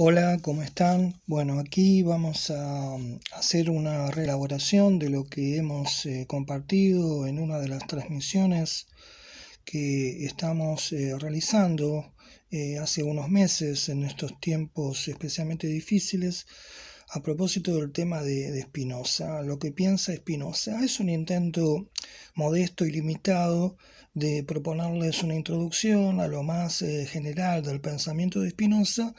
Hola, ¿cómo están? Bueno, aquí vamos a hacer una reelaboración de lo que hemos compartido en una de las transmisiones que estamos realizando hace unos meses en estos tiempos especialmente difíciles a propósito del tema de Spinoza. Lo que piensa Spinoza es un intento modesto y limitado de proponerles una introducción a lo más general del pensamiento de Spinoza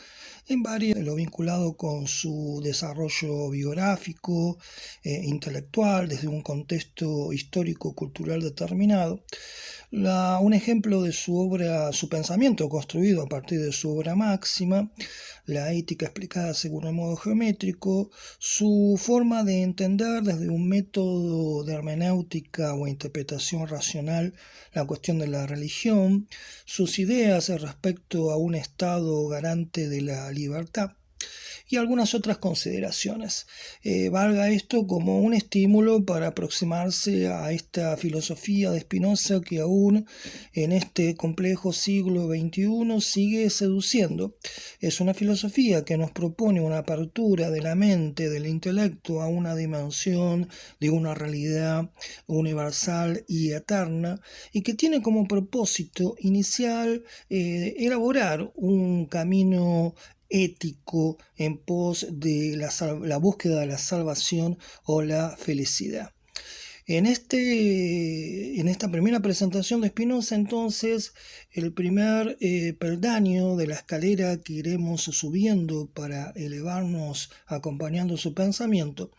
en varias, lo vinculado con su desarrollo biográfico, intelectual, desde un contexto histórico-cultural determinado. Un ejemplo de su obra, su pensamiento construido a partir de su obra máxima, la ética explicada según el modo geométrico, su forma de entender desde un método de hermenéutica o interpretación racional la cuestión de la religión, sus ideas respecto a un Estado garante de la libertad y algunas otras consideraciones. Valga esto como un estímulo para aproximarse a esta filosofía de Spinoza que aún en este complejo siglo XXI sigue seduciendo. Es una filosofía que nos propone una apertura de la mente, del intelecto a una dimensión de una realidad universal y eterna y que tiene como propósito inicial elaborar un camino ético en pos de la búsqueda de la salvación o la felicidad. En esta primera presentación de Spinoza, entonces, el primer peldaño de la escalera que iremos subiendo para elevarnos acompañando su pensamiento,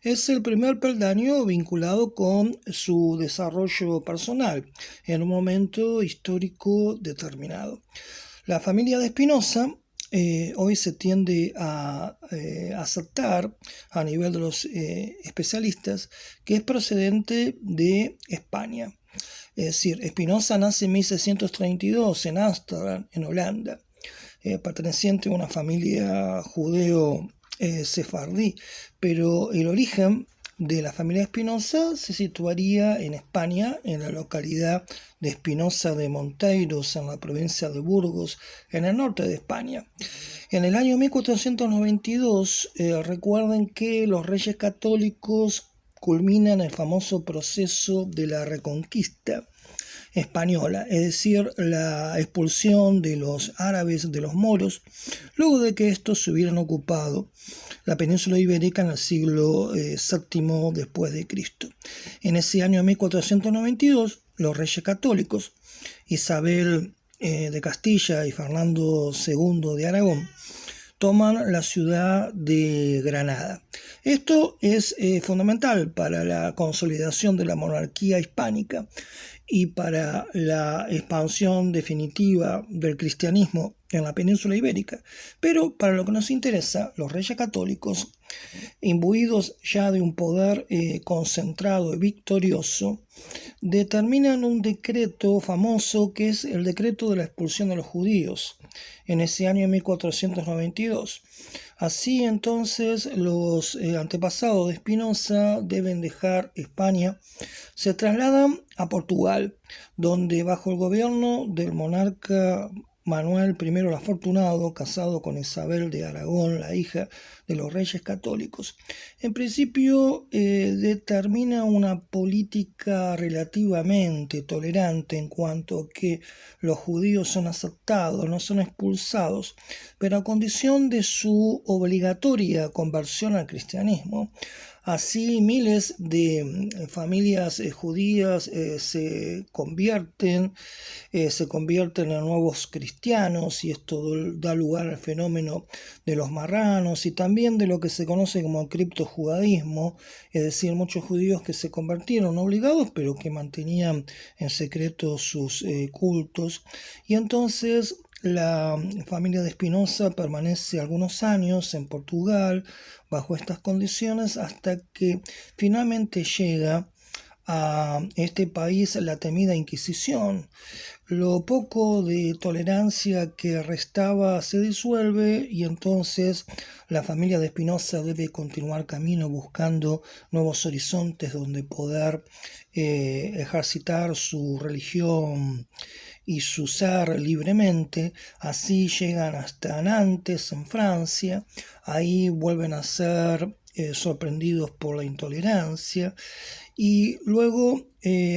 es el primer peldaño vinculado con su desarrollo personal en un momento histórico determinado. La familia de Spinoza hoy se tiende a aceptar a nivel de los especialistas que es procedente de España. Es decir, Spinoza nace en 1632 en Ámsterdam, en Holanda, perteneciente a una familia judeo-sefardí, pero el origen de la familia Espinosa se situaría en España, en la localidad de Espinosa de Monteiros, en la provincia de Burgos, en el norte de España. En el año 1492, recuerden que los reyes católicos culminan el famoso proceso de la Reconquista española, es decir, la expulsión de los árabes, de los moros, luego de que estos se hubieran ocupado la península ibérica en el siglo VII después de Cristo. En ese año 1492, los reyes católicos, Isabel de Castilla y Fernando II de Aragón, toman la ciudad de Granada. Esto es fundamental para la consolidación de la monarquía hispánica y para la expansión definitiva del cristianismo en la península ibérica. Pero para lo que nos interesa, los reyes católicos, imbuidos ya de un poder concentrado y victorioso, determinan un decreto famoso que es el decreto de la expulsión de los judíos en ese año 1492. Así entonces los antepasados de Spinoza deben dejar España, se trasladan a Portugal, donde bajo el gobierno del monarca Manuel I el Afortunado, casado con Isabel de Aragón, la hija de los reyes católicos, en principio determina una política relativamente tolerante en cuanto a que los judíos son aceptados, no son expulsados, pero a condición de su obligatoria conversión al cristianismo. Así miles de familias judías se convierten en nuevos cristianos y esto da lugar al fenómeno de los marranos y también de lo que se conoce como criptojudaísmo, es decir, muchos judíos que se convirtieron obligados pero que mantenían en secreto sus cultos y entonces la familia de Spinoza permanece algunos años en Portugal bajo estas condiciones hasta que finalmente llega a este país la temida Inquisición. Lo poco de tolerancia que restaba se disuelve y entonces la familia de Spinoza debe continuar camino buscando nuevos horizontes donde poder ejercitar su religión y su ser libremente. Así llegan hasta Nantes, en Francia. Ahí vuelven a ser sorprendidos por la intolerancia. Y luego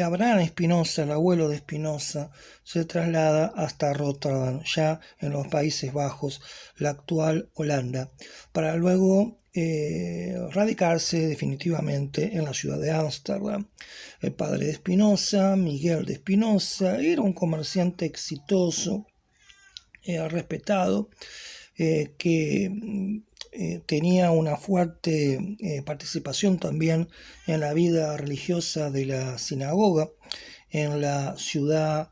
Abraham Spinoza, el abuelo de Spinoza, se traslada hasta Rotterdam, ya en los Países Bajos, la actual Holanda, para luego radicarse definitivamente en la ciudad de Ámsterdam. El padre de Spinoza, Miguel de Spinoza, era un comerciante exitoso, respetado, que tenía una fuerte participación también en la vida religiosa de la sinagoga en la ciudad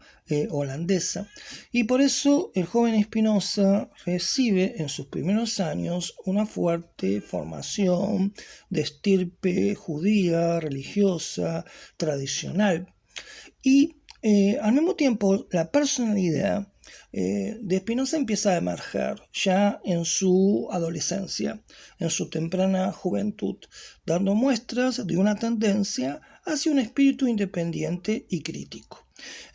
holandesa, y por eso el joven Spinoza recibe en sus primeros años una fuerte formación de estirpe judía, religiosa, tradicional, y al mismo tiempo la personalidad de Spinoza empieza a emerger ya en su adolescencia, en su temprana juventud, dando muestras de una tendencia hacia un espíritu independiente y crítico.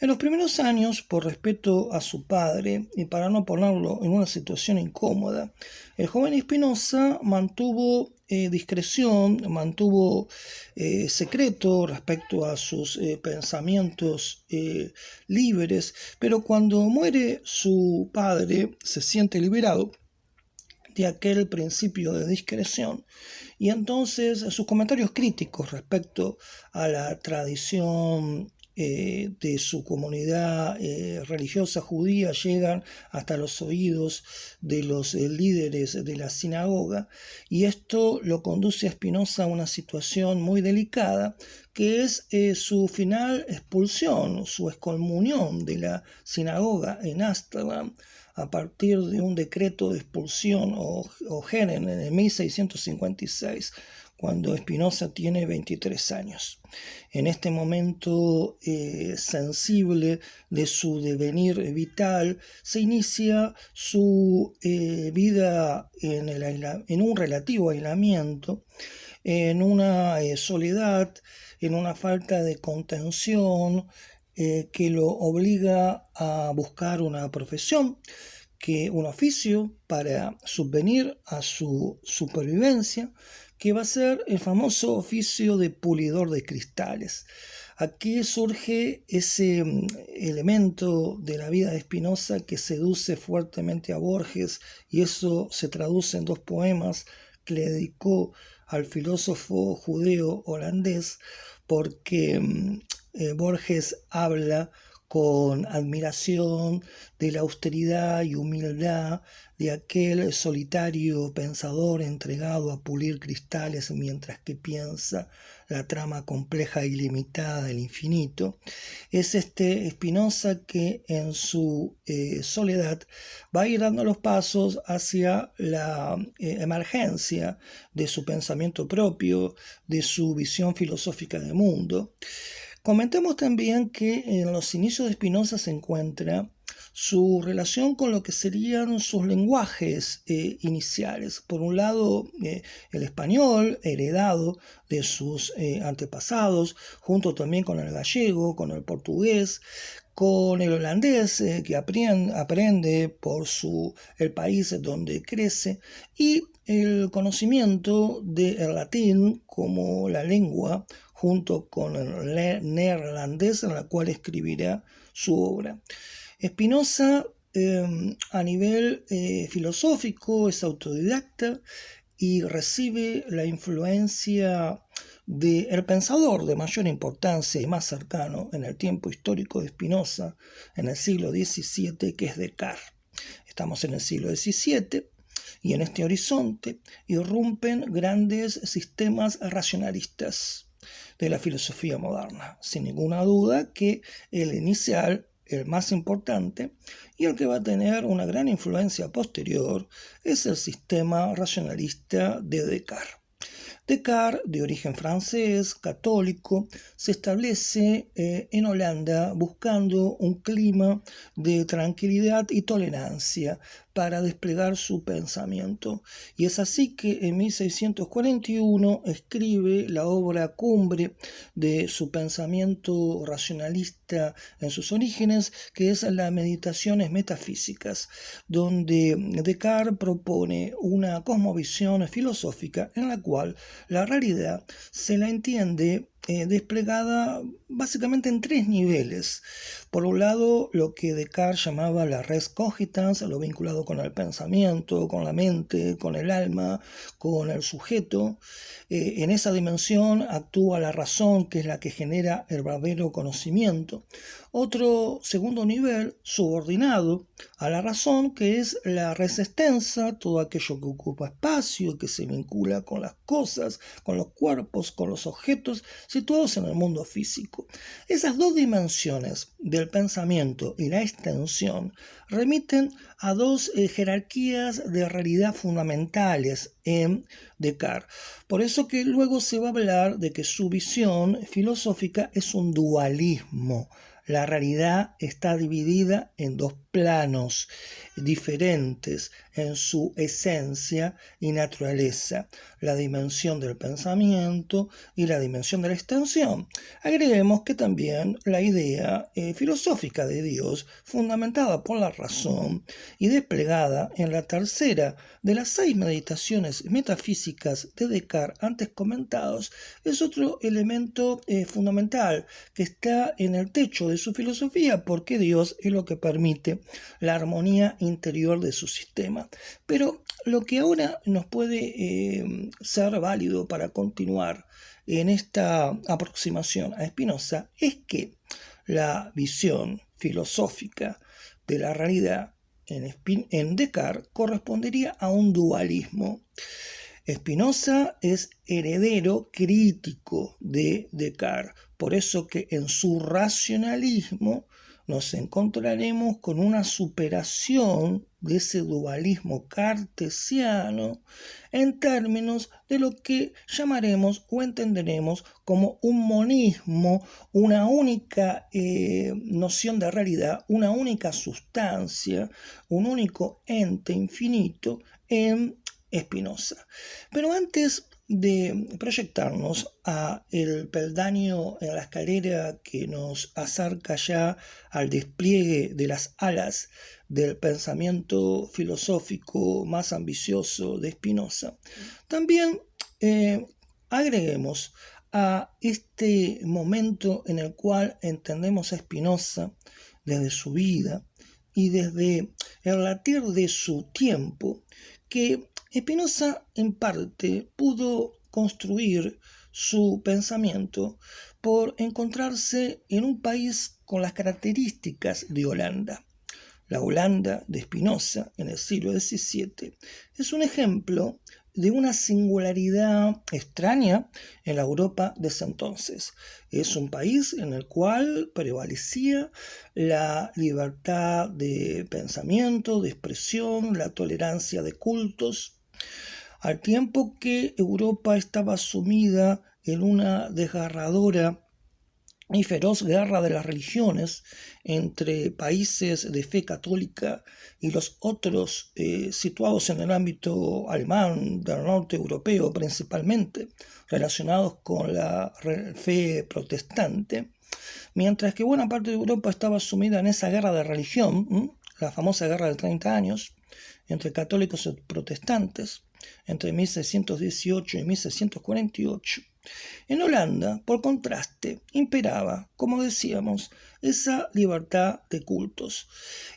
En los primeros años, por respeto a su padre y para no ponerlo en una situación incómoda, el joven Spinoza mantuvo discreción, mantuvo secreto respecto a sus pensamientos libres, pero cuando muere su padre se siente liberado de aquel principio de discreción, y entonces sus comentarios críticos respecto a la tradición de su comunidad religiosa judía llegan hasta los oídos de los líderes de la sinagoga, y esto lo conduce a Spinoza a una situación muy delicada, que es su final expulsión, su excomunión de la sinagoga en Ámsterdam, a partir de un decreto de expulsión o Geren en el 1656, cuando Spinoza tiene 23 años. En este momento sensible de su devenir vital, se inicia su vida en un relativo aislamiento, en una soledad, en una falta de contención, que lo obliga a buscar una profesión, un oficio para subvenir a su supervivencia, que va a ser el famoso oficio de pulidor de cristales. Aquí surge ese elemento de la vida de Spinoza que seduce fuertemente a Borges, y eso se traduce en dos poemas que le dedicó al filósofo judeo holandés, porque Borges habla con admiración de la austeridad y humildad de aquel solitario pensador entregado a pulir cristales mientras que piensa la trama compleja y limitada del infinito. Es este Spinoza que en su soledad va a ir dando los pasos hacia la emergencia de su pensamiento propio, de su visión filosófica del mundo. Comentemos también que en los inicios de Spinoza se encuentra su relación con lo que serían sus lenguajes iniciales. Por un lado, el español, heredado de sus antepasados, junto también con el gallego, con el portugués, con el holandés, que aprende por el país donde crece, y el conocimiento del latín como la lengua, junto con el neerlandés, en la cual escribirá su obra. Spinoza, a nivel filosófico, es autodidacta y recibe la influencia del pensador de mayor importancia y más cercano en el tiempo histórico de Spinoza, en el siglo XVII, que es Descartes. Estamos en el siglo XVII, y en este horizonte irrumpen grandes sistemas racionalistas de la filosofía moderna. Sin ninguna duda que el inicial, el más importante, y el que va a tener una gran influencia posterior, es el sistema racionalista de Descartes. Descartes, de origen francés, católico, se establece en Holanda buscando un clima de tranquilidad y tolerancia para desplegar su pensamiento. Y es así que en 1641 escribe la obra cumbre de su pensamiento racionalista en sus orígenes, que es las Meditaciones Metafísicas, donde Descartes propone una cosmovisión filosófica en la cual la realidad se la entiende desplegada básicamente en tres niveles. Por un lado, lo que Descartes llamaba la res cogitans, lo vinculado con el pensamiento, con la mente, con el alma, con el sujeto. En esa dimensión actúa la razón, que es la que genera el verdadero conocimiento. Otro segundo nivel, subordinado a la razón, que es la res extensa, todo aquello que ocupa espacio, que se vincula con las cosas, con los cuerpos, con los objetos situados en el mundo físico. Esas dos dimensiones del pensamiento y la extensión remiten a dos jerarquías de realidad fundamentales en Descartes. Por eso que luego se va a hablar de que su visión filosófica es un dualismo. La realidad está dividida en dos planos diferentes en su esencia y naturaleza, la dimensión del pensamiento y la dimensión de la extensión. Agreguemos que también la idea filosófica de Dios, fundamentada por la razón y desplegada en la tercera de las 6 meditaciones metafísicas de Descartes antes comentados, es otro elemento fundamental que está en el techo de su filosofía, porque Dios es lo que permite la armonía interior de su sistema. Pero lo que ahora nos puede ser válido para continuar en esta aproximación a Spinoza es que la visión filosófica de la realidad en Descartes correspondería a un dualismo. Spinoza es heredero crítico de Descartes, por eso que en su racionalismo nos encontraremos con una superación de ese dualismo cartesiano en términos de lo que llamaremos o entenderemos como un monismo, una única noción de realidad, una única sustancia, un único ente infinito en Spinoza. Pero antes de proyectarnos a el peldaño en la escalera que nos acerca ya al despliegue de las alas del pensamiento filosófico más ambicioso de Spinoza, también agreguemos a este momento en el cual entendemos a Spinoza desde su vida y desde el latir de su tiempo, que Spinoza en parte pudo construir su pensamiento por encontrarse en un país con las características de Holanda. La Holanda de Spinoza en el siglo XVII es un ejemplo de una singularidad extraña en la Europa de ese entonces. Es un país en el cual prevalecía la libertad de pensamiento, de expresión, la tolerancia de cultos, al tiempo que Europa estaba sumida en una desgarradora y feroz guerra de las religiones entre países de fe católica y los otros situados en el ámbito alemán, del norte europeo principalmente, relacionados con la fe protestante, mientras que buena parte de Europa estaba sumida en esa guerra de religión, la famosa guerra de 30 años, entre católicos y protestantes, entre 1618 y 1648. En Holanda, por contraste, imperaba, como decíamos, esa libertad de cultos.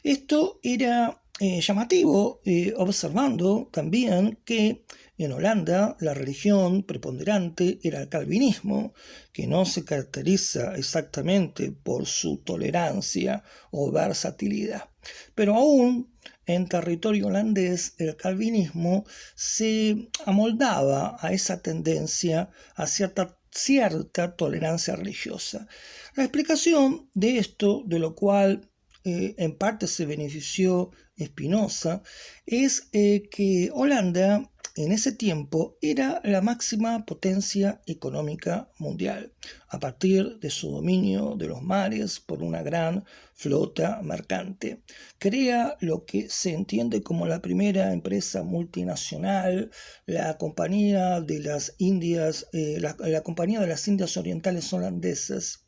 Esto era llamativo, observando también que en Holanda la religión preponderante era el calvinismo, que no se caracteriza exactamente por su tolerancia o versatilidad. Pero aún en territorio holandés el calvinismo se amoldaba a esa tendencia, a cierta tolerancia religiosa. La explicación de esto, de lo cual en parte se benefició Spinoza, es que Holanda en ese tiempo era la máxima potencia económica mundial, a partir de su dominio de los mares por una gran flota mercante. Crea lo que se entiende como la primera empresa multinacional, la Compañía de las Indias, la Compañía de las Indias Orientales Holandesas.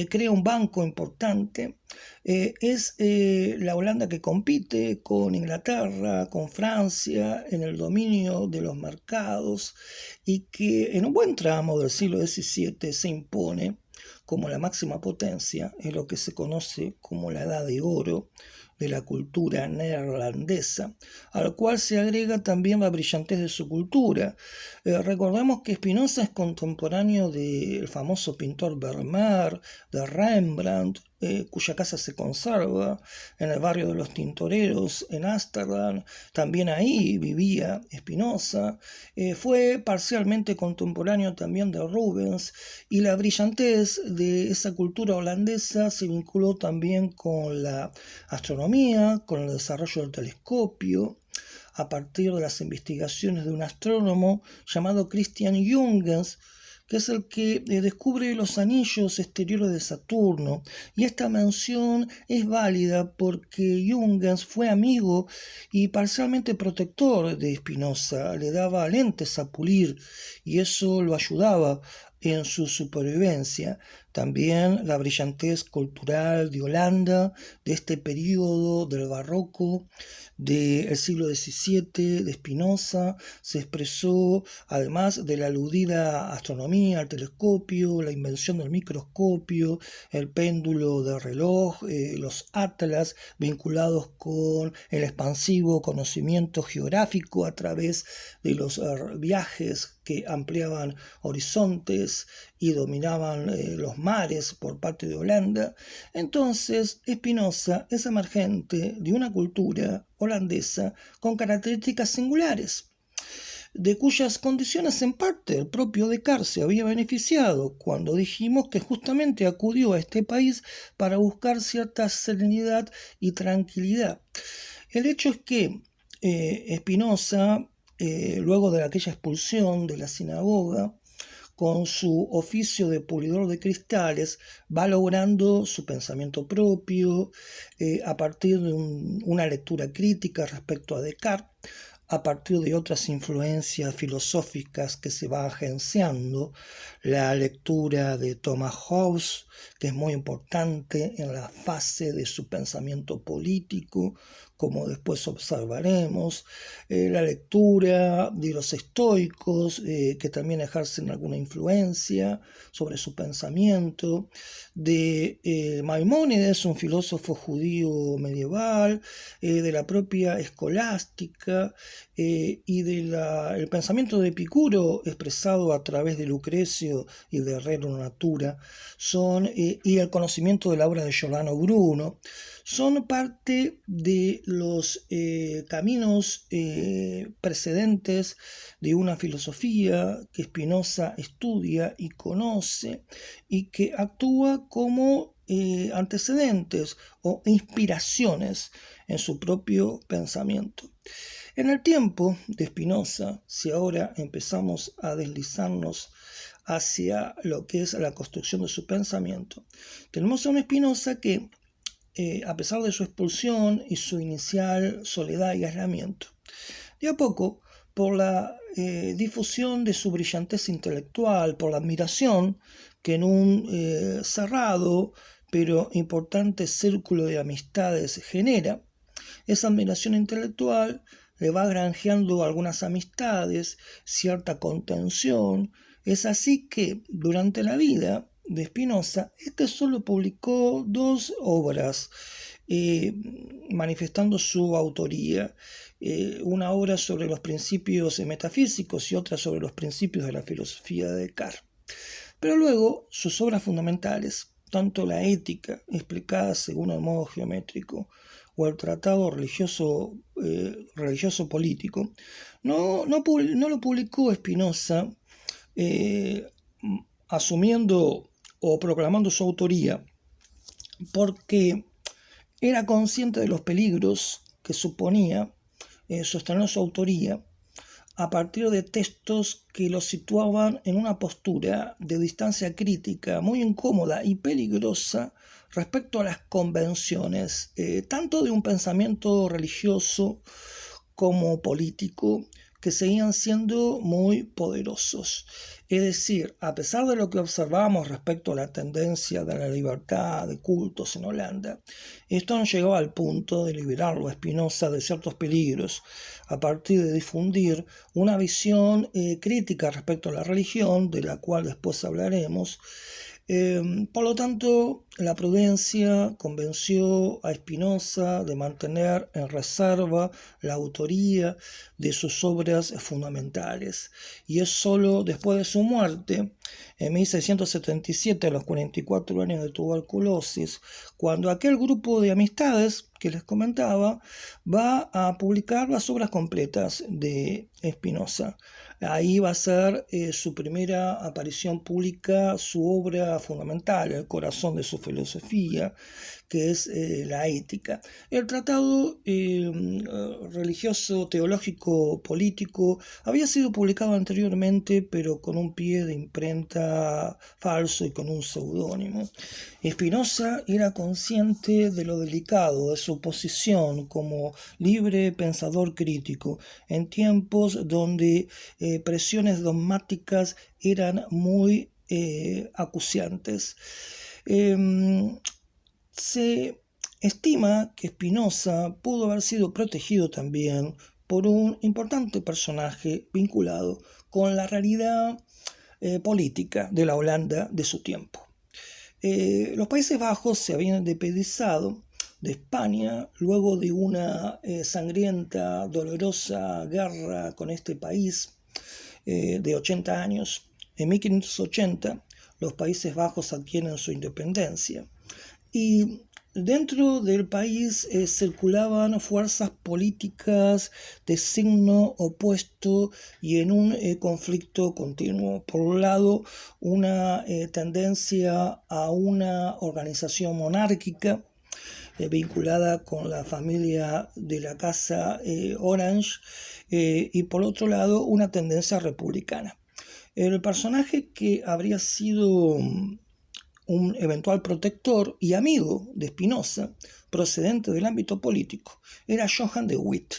Crea un banco importante. Es la Holanda que compite con Inglaterra, con Francia, en el dominio de los mercados y que en un buen tramo del siglo XVII se impone como la máxima potencia en lo que se conoce como la Edad de Oro de la cultura neerlandesa, al cual se agrega también la brillantez de su cultura. Recordemos que Spinoza es contemporáneo del famoso pintor Vermeer, de Rembrandt, cuya casa se conserva en el barrio de los Tintoreros, en Ámsterdam. También ahí vivía Spinoza. Fue parcialmente contemporáneo también de Rubens, y la brillantez de esa cultura holandesa se vinculó también con la astronomía, con el desarrollo del telescopio, a partir de las investigaciones de un astrónomo llamado Christian Huygens, que es el que descubre los anillos exteriores de Saturno. Y esta mención es válida porque Huygens fue amigo y parcialmente protector de Spinoza, le daba lentes a pulir y eso lo ayudaba en su supervivencia. También la brillantez cultural de Holanda, de este periodo del barroco, del siglo XVII, de Spinoza, se expresó además de la aludida astronomía, el telescopio, la invención del microscopio, el péndulo de reloj, los atlas vinculados con el expansivo conocimiento geográfico a través de los viajes que ampliaban horizontes y dominaban los mares por parte de Holanda. Entonces, Spinoza es emergente de una cultura holandesa con características singulares, de cuyas condiciones en parte el propio Descartes se había beneficiado cuando dijimos que justamente acudió a este país para buscar cierta serenidad y tranquilidad. El hecho es que Spinoza, luego de aquella expulsión de la sinagoga, con su oficio de pulidor de cristales, va logrando su pensamiento propio a partir de una lectura crítica respecto a Descartes, a partir de otras influencias filosóficas que se va agenciando, la lectura de Thomas Hobbes, que es muy importante en la fase de su pensamiento político, como después observaremos, la lectura de los estoicos, que también ejercen alguna influencia sobre su pensamiento, de Maimónides, un filósofo judío medieval, de la propia escolástica, y del pensamiento de Epicuro expresado a través de Lucrecio y de Rerum Natura, y el conocimiento de la obra de Giordano Bruno, son parte de los caminos precedentes de una filosofía que Spinoza estudia y conoce y que actúa como antecedentes o inspiraciones en su propio pensamiento. En el tiempo de Spinoza, si ahora empezamos a deslizarnos hacia lo que es la construcción de su pensamiento, tenemos a un Spinoza que, a pesar de su expulsión y su inicial soledad y aislamiento, de a poco, por la difusión de su brillantez intelectual, por la admiración que en un cerrado pero importante círculo de amistades genera, esa admiración intelectual le va granjeando algunas amistades, cierta contención. Es así que durante la vida de Spinoza, este solo publicó 2 obras manifestando su autoría, una obra sobre los principios metafísicos y otra sobre los principios de la filosofía de Descartes. Pero luego sus obras fundamentales, tanto la ética, explicada según el modo geométrico, o el tratado religioso político, no lo publicó Spinoza asumiendo o proclamando su autoría, porque era consciente de los peligros que suponía sostener su autoría a partir de textos que lo situaban en una postura de distancia crítica muy incómoda y peligrosa respecto a las convenciones, tanto de un pensamiento religioso como político, que seguían siendo muy poderosos. Es decir, a pesar de lo que observamos respecto a la tendencia de la libertad de cultos en Holanda, esto no llegó al punto de liberarlo a Spinoza de ciertos peligros, a partir de difundir una visión crítica respecto a la religión, de la cual después hablaremos. Por lo tanto, la prudencia convenció a Spinoza de mantener en reserva la autoría de sus obras fundamentales, y es sólo después de su muerte, en 1677, a los 44 años de tuberculosis, cuando aquel grupo de amistades que les comentaba va a publicar las obras completas de Spinoza. Ahí va a ser su primera aparición pública, su obra fundamental, el corazón de su filosofía, que es la ética. El tratado religioso, teológico, político había sido publicado anteriormente, pero con un pie de imprenta falso y con un seudónimo. Spinoza era consciente de lo delicado de su posición como libre pensador crítico en tiempos donde presiones dogmáticas eran muy acuciantes. Se estima que Spinoza pudo haber sido protegido también por un importante personaje vinculado con la realidad política de la Holanda de su tiempo. Los Países Bajos se habían independizado de España luego de una sangrienta, dolorosa guerra con este país de 80 años. En 1580 los Países Bajos adquieren su independencia y dentro del país circulaban fuerzas políticas de signo opuesto y en un conflicto continuo. Por un lado, una tendencia a una organización monárquica vinculada con la familia de la casa Orange, y por otro lado una tendencia republicana. El personaje que habría sido un eventual protector y amigo de Spinoza, procedente del ámbito político, era Johann de Witt,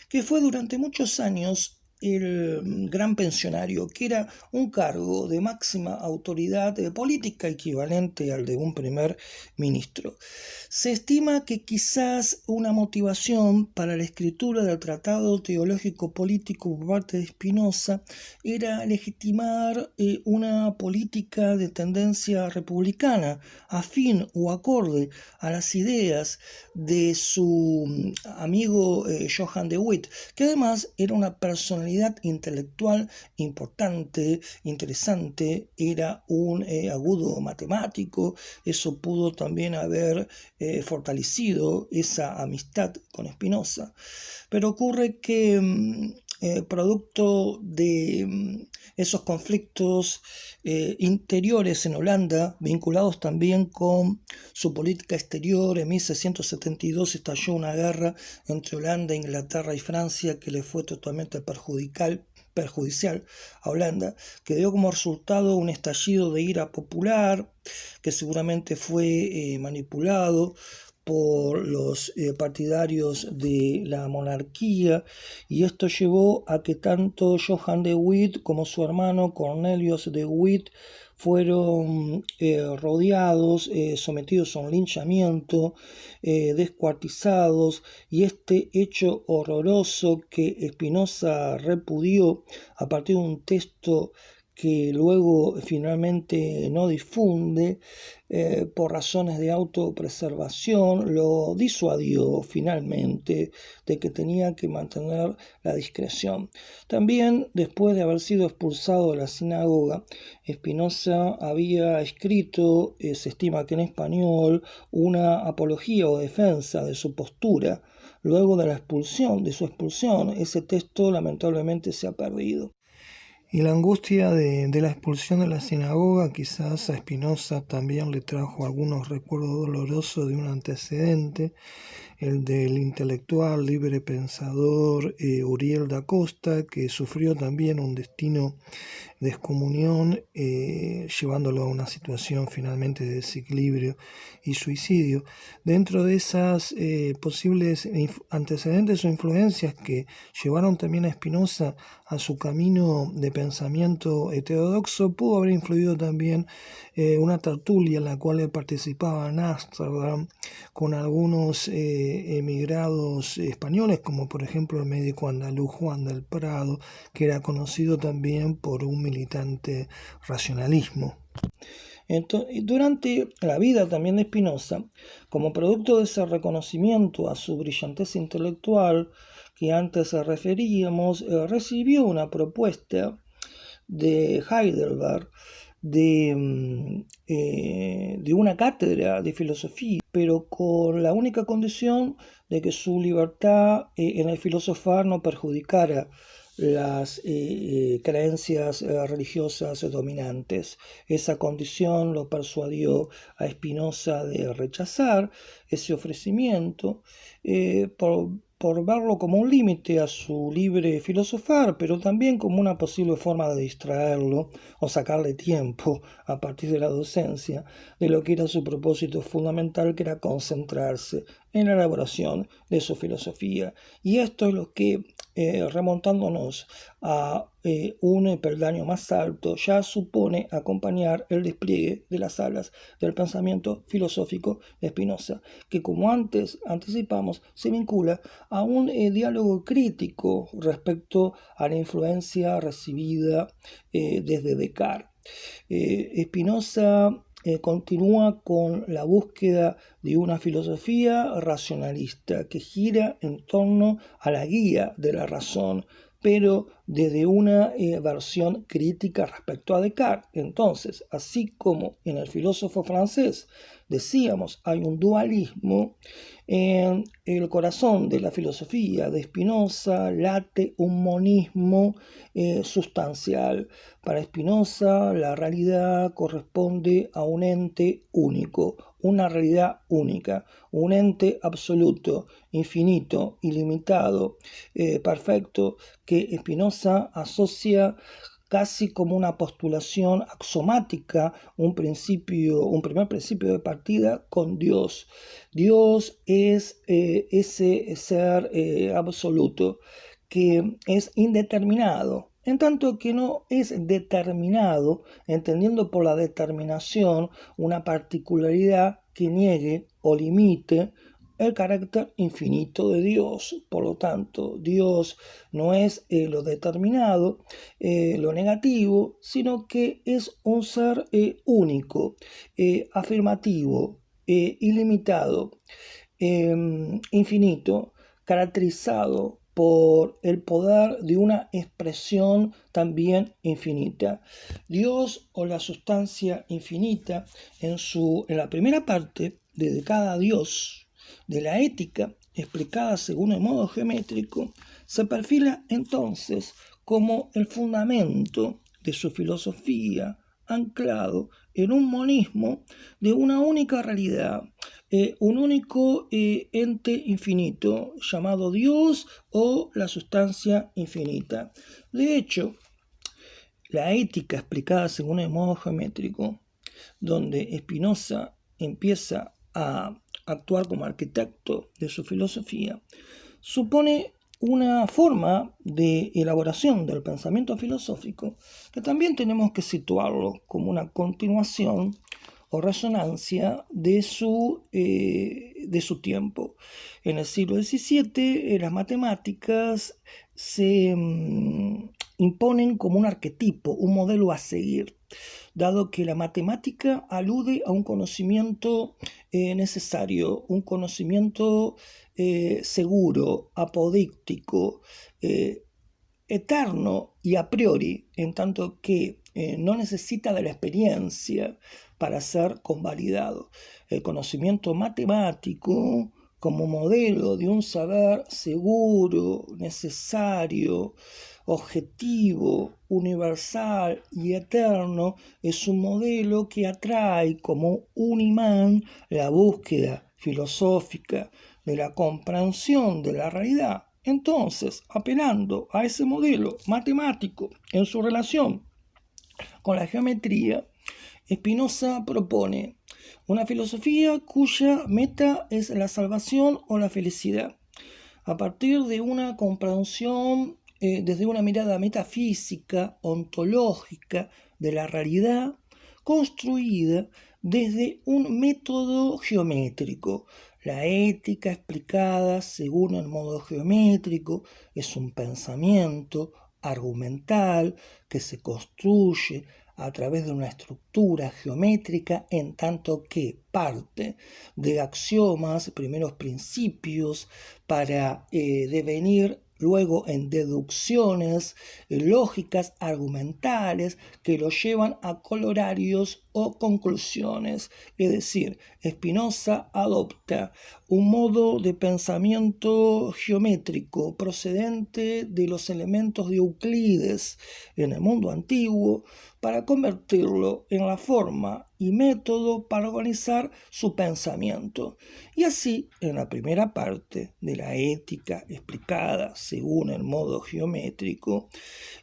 que fue durante muchos años el gran pensionario, que era un cargo de máxima autoridad política equivalente al de un primer ministro. Se estima que quizás una motivación para la escritura del tratado teológico político por parte de Spinoza era legitimar una política de tendencia republicana, afín o acorde a las ideas de su amigo Johann de Witt, que además era una personalidad intelectual importante, interesante, era un agudo matemático. Eso pudo también haber fortalecido esa amistad con Spinoza. Pero ocurre que producto de esos conflictos interiores en Holanda, vinculados también con su política exterior, en 1672 estalló una guerra entre Holanda, Inglaterra y Francia que le fue totalmente perjudicial a Holanda, que dio como resultado un estallido de ira popular que seguramente fue manipulado por los partidarios de la monarquía, y esto llevó a que tanto Johann de Witt como su hermano Cornelius de Witt fueron rodeados, sometidos a un linchamiento, descuartizados, y este hecho horroroso que Spinoza repudió a partir de un texto que luego finalmente no difunde por razones de autopreservación, lo disuadió finalmente de que tenía que mantener la discreción. También, después de haber sido expulsado de la sinagoga, Spinoza había escrito, se estima que en español, una apología o defensa de su postura. Luego de su expulsión, ese texto lamentablemente se ha perdido. Y la angustia de la expulsión de la sinagoga quizás a Spinoza también le trajo algunos recuerdos dolorosos de un antecedente. el del intelectual libre pensador Uriel da Costa, que sufrió también un destino de excomunión, llevándolo a una situación finalmente de desequilibrio y suicidio. Dentro de esas posibles antecedentes o influencias que llevaron también a Spinoza a su camino de pensamiento heterodoxo, pudo haber influido también una tertulia en la cual él participaba en Ámsterdam con algunos emigrados españoles, como por ejemplo el médico andaluz Juan del Prado, que era conocido también por un militante racionalismo. Entonces, durante la vida también de Spinoza, como producto de ese reconocimiento a su brillantez intelectual que antes referíamos, recibió una propuesta de Heidelberg de una cátedra de filosofía, pero con la única condición de que su libertad en el filosofar no perjudicara las creencias religiosas dominantes. Esa condición lo persuadió a Spinoza de rechazar ese ofrecimiento por verlo como un límite a su libre filosofar, pero también como una posible forma de distraerlo o sacarle tiempo a partir de la docencia de lo que era su propósito fundamental, que era concentrarse en la elaboración de su filosofía. Y esto es lo que, remontándonos a un peldaño más alto, ya supone acompañar el despliegue de las alas del pensamiento filosófico de Spinoza, que como antes anticipamos, se vincula a un diálogo crítico respecto a la influencia recibida desde Descartes. Spinoza continúa con la búsqueda de una filosofía racionalista que gira en torno a la guía de la razón, pero desde una versión crítica respecto a Descartes. Entonces, así como en el filósofo francés decíamos hay un dualismo, en el corazón de la filosofía de Spinoza late un monismo sustancial. Para Spinoza, la realidad corresponde a un ente único, una realidad única, un ente absoluto, infinito, ilimitado, perfecto, que Spinoza asocia casi como una postulación axiomática, un primer principio de partida con Dios. Dios es ese ser absoluto que es indeterminado, en tanto que no es determinado, entendiendo por la determinación una particularidad que niegue o limite el carácter infinito de Dios. Por lo tanto, Dios no es lo determinado, lo negativo, sino que es un ser único, afirmativo, ilimitado, infinito, caracterizado por el poder de una expresión también infinita. Dios o la sustancia infinita en la primera parte de cada Dios de la ética explicada según el modo geométrico se perfila entonces como el fundamento de su filosofía anclado en un monismo de una única realidad, un único ente infinito llamado Dios o la sustancia infinita. De hecho, la ética explicada según el modo geométrico, donde Spinoza empieza a actuar como arquitecto de su filosofía, supone una forma de elaboración del pensamiento filosófico que también tenemos que situarlo como una continuación o resonancia de su tiempo. En el siglo XVII las matemáticas se imponen como un arquetipo, un modelo a seguir, dado que la matemática alude a un conocimiento necesario, un conocimiento seguro, apodíctico, eterno y a priori, en tanto que no necesita de la experiencia para ser convalidado. El conocimiento matemático como modelo de un saber seguro, necesario, objetivo, universal y eterno, es un modelo que atrae como un imán la búsqueda filosófica de la comprensión de la realidad. Entonces, apelando a ese modelo matemático en su relación con la geometría, Spinoza propone una filosofía cuya meta es la salvación o la felicidad, a partir de una comprensión desde una mirada metafísica, ontológica de la realidad, construida desde un método geométrico. La ética explicada según el modo geométrico es un pensamiento argumental que se construye a través de una estructura geométrica en tanto que parte de axiomas, primeros principios, para devenir luego en deducciones lógicas, argumentales, que lo llevan a colorarios o conclusiones. Es decir, Spinoza adopta un modo de pensamiento geométrico procedente de los elementos de Euclides en el mundo antiguo para convertirlo en la forma y método para organizar su pensamiento. Y así, en la primera parte de la ética explicada según el modo geométrico,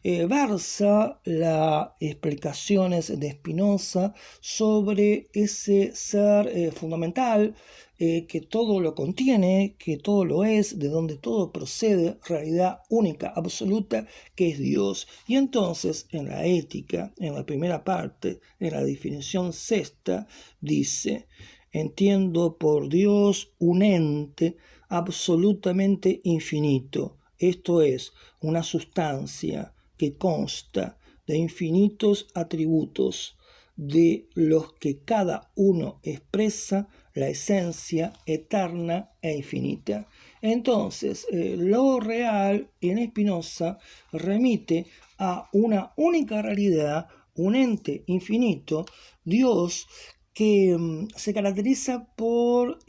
versa las explicaciones de Spinoza sobre ese ser fundamental que todo lo contiene, que todo lo es, de donde todo procede, realidad única, absoluta, que es Dios. Y entonces, en la ética, en la primera parte, en la definición sexta, dice: entiendo por Dios un ente absolutamente infinito, esto es, una sustancia que consta de infinitos atributos, de los que cada uno expresa la esencia eterna e infinita. Entonces, lo real en Spinoza remite a una única realidad, un ente infinito, Dios, que se caracteriza por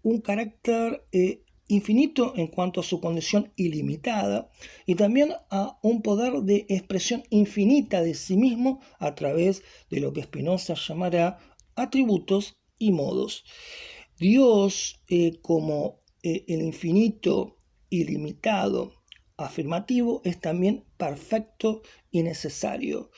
un carácter infinito en cuanto a su condición ilimitada y también a un poder de expresión infinita de sí mismo a través de lo que Spinoza llamará atributos y modos. Dios como el infinito ilimitado afirmativo es también perfecto y necesario.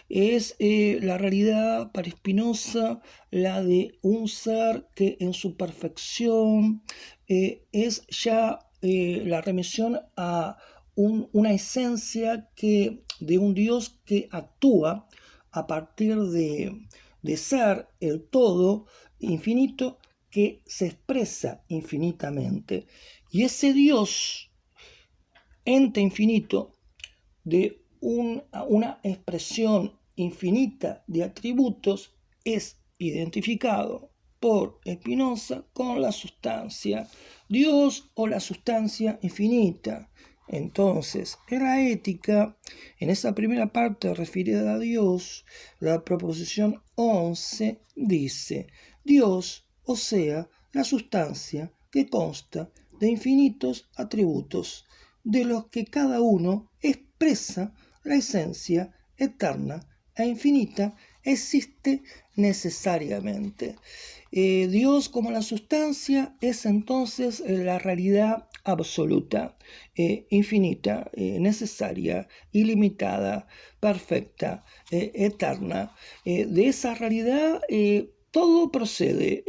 Es la realidad para Spinoza la de un ser que en su perfección es ya la remisión a una esencia de un Dios que actúa a partir de ser el todo infinito que se expresa infinitamente. Y ese Dios, ente infinito, de una expresión infinita de atributos, es identificado por Spinoza con la sustancia, Dios o la sustancia infinita. Entonces, en la ética, en esa primera parte referida a Dios, la proposición 11 dice: Dios, o sea, la sustancia que consta de infinitos atributos, de los que cada uno expresa la esencia eterna e infinita, existe necesariamente. Dios como la sustancia es entonces la realidad absoluta, infinita, necesaria, ilimitada, perfecta, eterna. De esa realidad todo procede,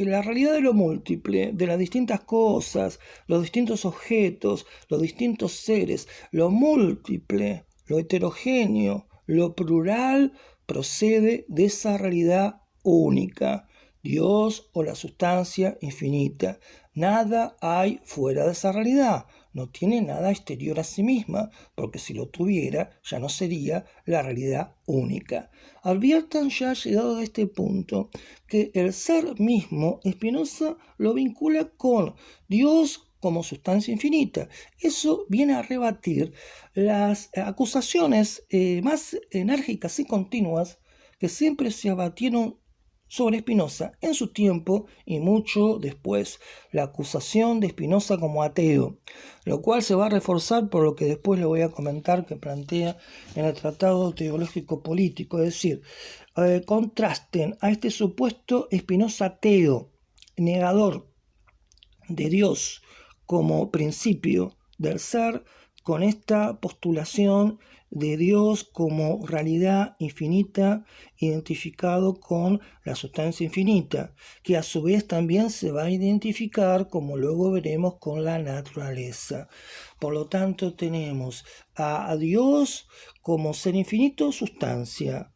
la realidad de lo múltiple, de las distintas cosas, los distintos objetos, los distintos seres, lo múltiple, lo heterogéneo, lo plural, procede de esa realidad única, Dios o la sustancia infinita. Nada hay fuera de esa realidad, no tiene nada exterior a sí misma, porque si lo tuviera ya no sería la realidad única. Adviertan ya llegado a este punto que el ser mismo Spinoza lo vincula con Dios como sustancia infinita. Eso viene a rebatir las acusaciones más enérgicas y continuas que siempre se abatieron sobre Spinoza en su tiempo y mucho después, la acusación de Spinoza como ateo, lo cual se va a reforzar por lo que después le voy a comentar que plantea en el Tratado Teológico Político, es decir, contrasten a este supuesto Spinoza ateo, negador de Dios como principio del ser, con esta postulación de Dios como realidad infinita, identificado con la sustancia infinita, que a su vez también se va a identificar, como luego veremos, con la naturaleza. Por lo tanto, tenemos a Dios como ser infinito, sustancia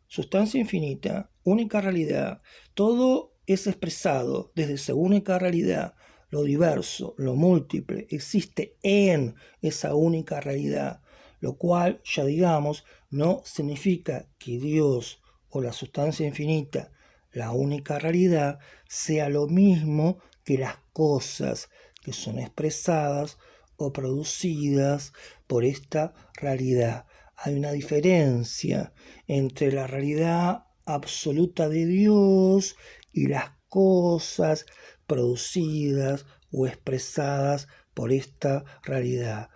infinita, única realidad. Todo es expresado desde esa única realidad. Lo diverso, lo múltiple, existe en esa única realidad, lo cual, ya digamos, no significa que Dios o la sustancia infinita, la única realidad, sea lo mismo que las cosas que son expresadas o producidas por esta realidad. Hay una diferencia entre la realidad absoluta de Dios y las cosas producidas o expresadas por esta realidad.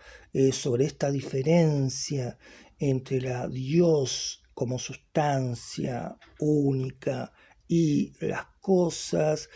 Sobre esta diferencia entre la Dios como sustancia única y las cosas,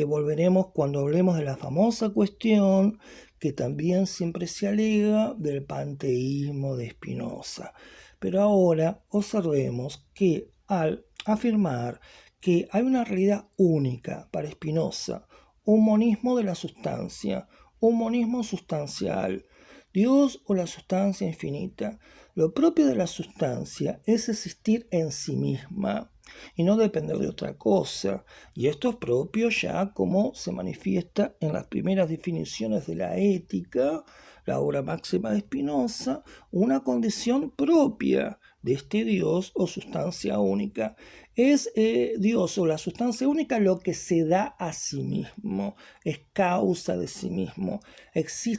volveremos cuando hablemos de la famosa cuestión que también siempre se alega del panteísmo de Spinoza. Pero ahora observemos que al afirmar que hay una realidad única para Spinoza, un monismo de la sustancia, un monismo sustancial, Dios o la sustancia infinita, lo propio de la sustancia es existir en sí misma y no depender de otra cosa. Y esto es propio ya como se manifiesta en las primeras definiciones de la ética, la obra máxima de Spinoza, una condición propia de este Dios o sustancia única. Es Dios o la sustancia única lo que se da a sí mismo, es causa de sí mismo.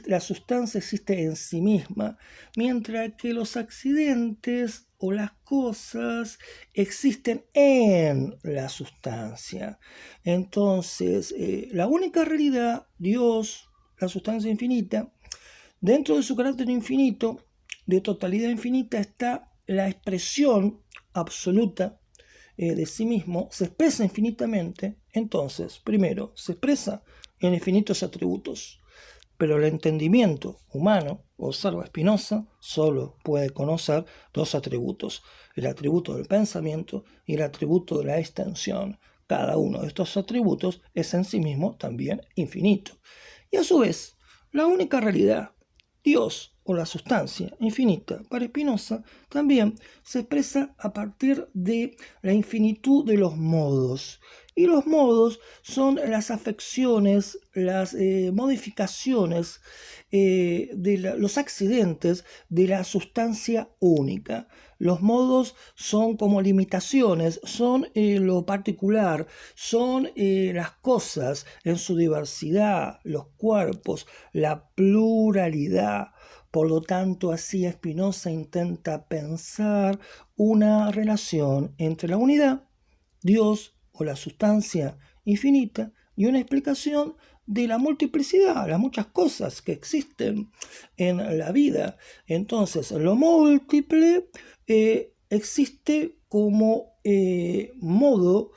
La sustancia existe en sí misma, mientras que los accidentes o las cosas existen en la sustancia. Entonces, la única realidad, Dios, la sustancia infinita, dentro de su carácter infinito, de totalidad infinita, está la expresión absoluta de sí mismo, se expresa infinitamente. Entonces, primero, se expresa en infinitos atributos. Pero el entendimiento humano, observa Spinoza, solo puede conocer dos atributos: el atributo del pensamiento y el atributo de la extensión. Cada uno de estos atributos es en sí mismo también infinito. Y a su vez, la única realidad, Dios o la sustancia infinita, para Spinoza también se expresa a partir de la infinitud de los modos. Y los modos son las afecciones, las modificaciones, los accidentes de la sustancia única. Los modos son como limitaciones, son lo particular, son las cosas en su diversidad, los cuerpos, la pluralidad. Por lo tanto, así Spinoza intenta pensar una relación entre la unidad, Dios o la sustancia infinita, y una explicación de la multiplicidad, las muchas cosas que existen en la vida. Entonces, lo múltiple existe como modo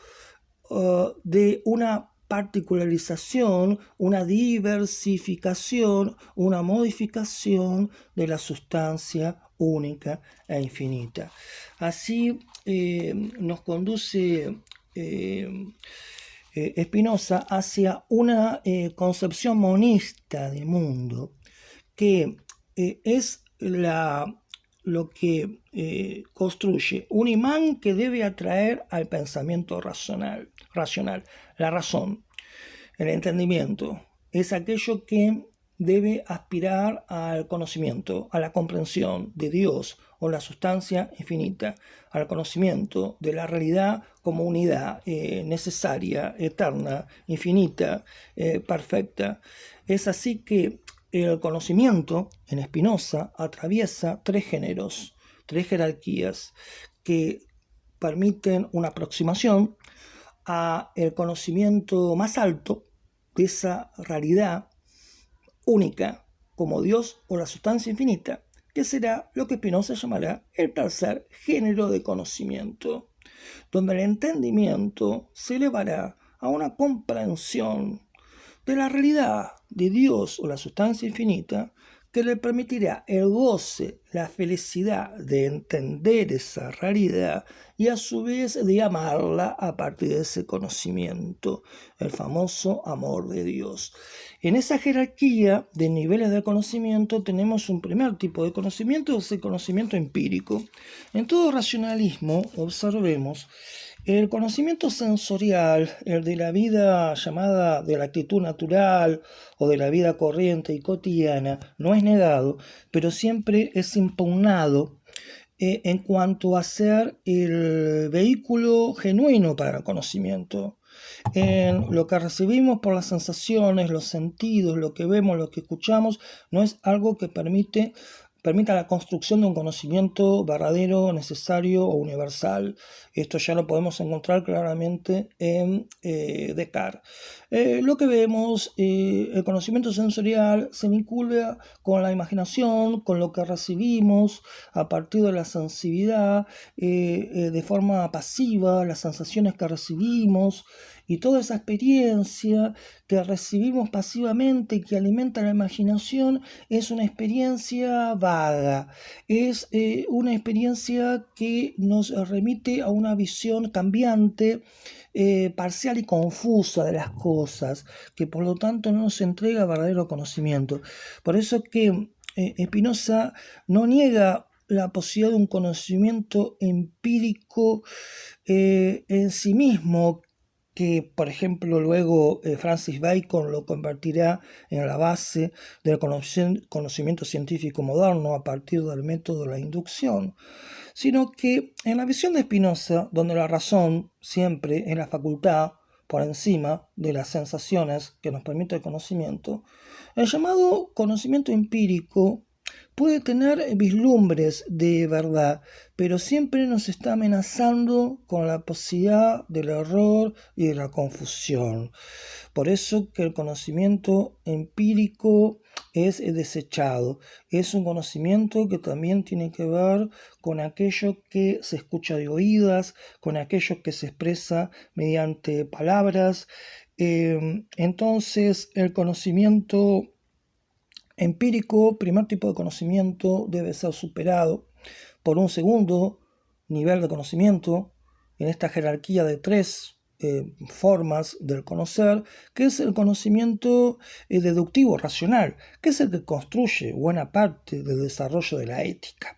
de una particularización, una diversificación, una modificación de la sustancia única e infinita. Así nos conduce Spinoza hacia una concepción monista de mundo que es lo que construye un imán que debe atraer al pensamiento racional. La razón, el entendimiento, es aquello que debe aspirar al conocimiento, a la comprensión de Dios o la sustancia infinita, al conocimiento de la realidad como unidad necesaria, eterna, infinita, perfecta. Es así que el conocimiento en Spinoza atraviesa tres géneros, tres jerarquías que permiten una aproximación a el conocimiento más alto de esa realidad única como Dios o la sustancia infinita, que será lo que Spinoza llamará el tercer género de conocimiento, donde el entendimiento se elevará a una comprensión de la realidad de Dios o la sustancia infinita, que le permitirá el goce, la felicidad de entender esa realidad y a su vez de amarla a partir de ese conocimiento, el famoso amor de Dios. En esa jerarquía de niveles de conocimiento tenemos un primer tipo de conocimiento, es el conocimiento empírico. En todo racionalismo, observemos, el conocimiento sensorial, el de la vida llamada de la actitud natural o de la vida corriente y cotidiana, no es negado, pero siempre es impugnado en cuanto a ser el vehículo genuino para el conocimiento. En lo que recibimos por las sensaciones, los sentidos, lo que vemos, lo que escuchamos, no es algo que permita la construcción de un conocimiento verdadero, necesario o universal. Esto ya lo podemos encontrar claramente en Descartes. Lo que vemos, el conocimiento sensorial se vincula con la imaginación, con lo que recibimos a partir de la sensibilidad, de forma pasiva, las sensaciones que recibimos y toda esa experiencia que recibimos pasivamente, que alimenta la imaginación, es una experiencia vaga, es una experiencia que nos remite a una visión cambiante, parcial y confusa de las cosas, que por lo tanto no nos entrega verdadero conocimiento. Por eso que Spinoza no niega la posibilidad de un conocimiento empírico en sí mismo, que por ejemplo luego Francis Bacon lo convertirá en la base del conocimiento científico moderno a partir del método de la inducción, sino que en la visión de Spinoza, donde la razón siempre es la facultad por encima de las sensaciones que nos permite el conocimiento, el llamado conocimiento empírico puede tener vislumbres de verdad, pero siempre nos está amenazando con la posibilidad del error y de la confusión. Por eso que el conocimiento empírico es desechado. Es un conocimiento que también tiene que ver con aquello que se escucha de oídas, con aquello que se expresa mediante palabras. Entonces, el conocimiento empírico, primer tipo de conocimiento, debe ser superado por un segundo nivel de conocimiento en esta jerarquía de tres formas del conocer, que es el conocimiento deductivo racional, que es el que construye buena parte del desarrollo de la ética.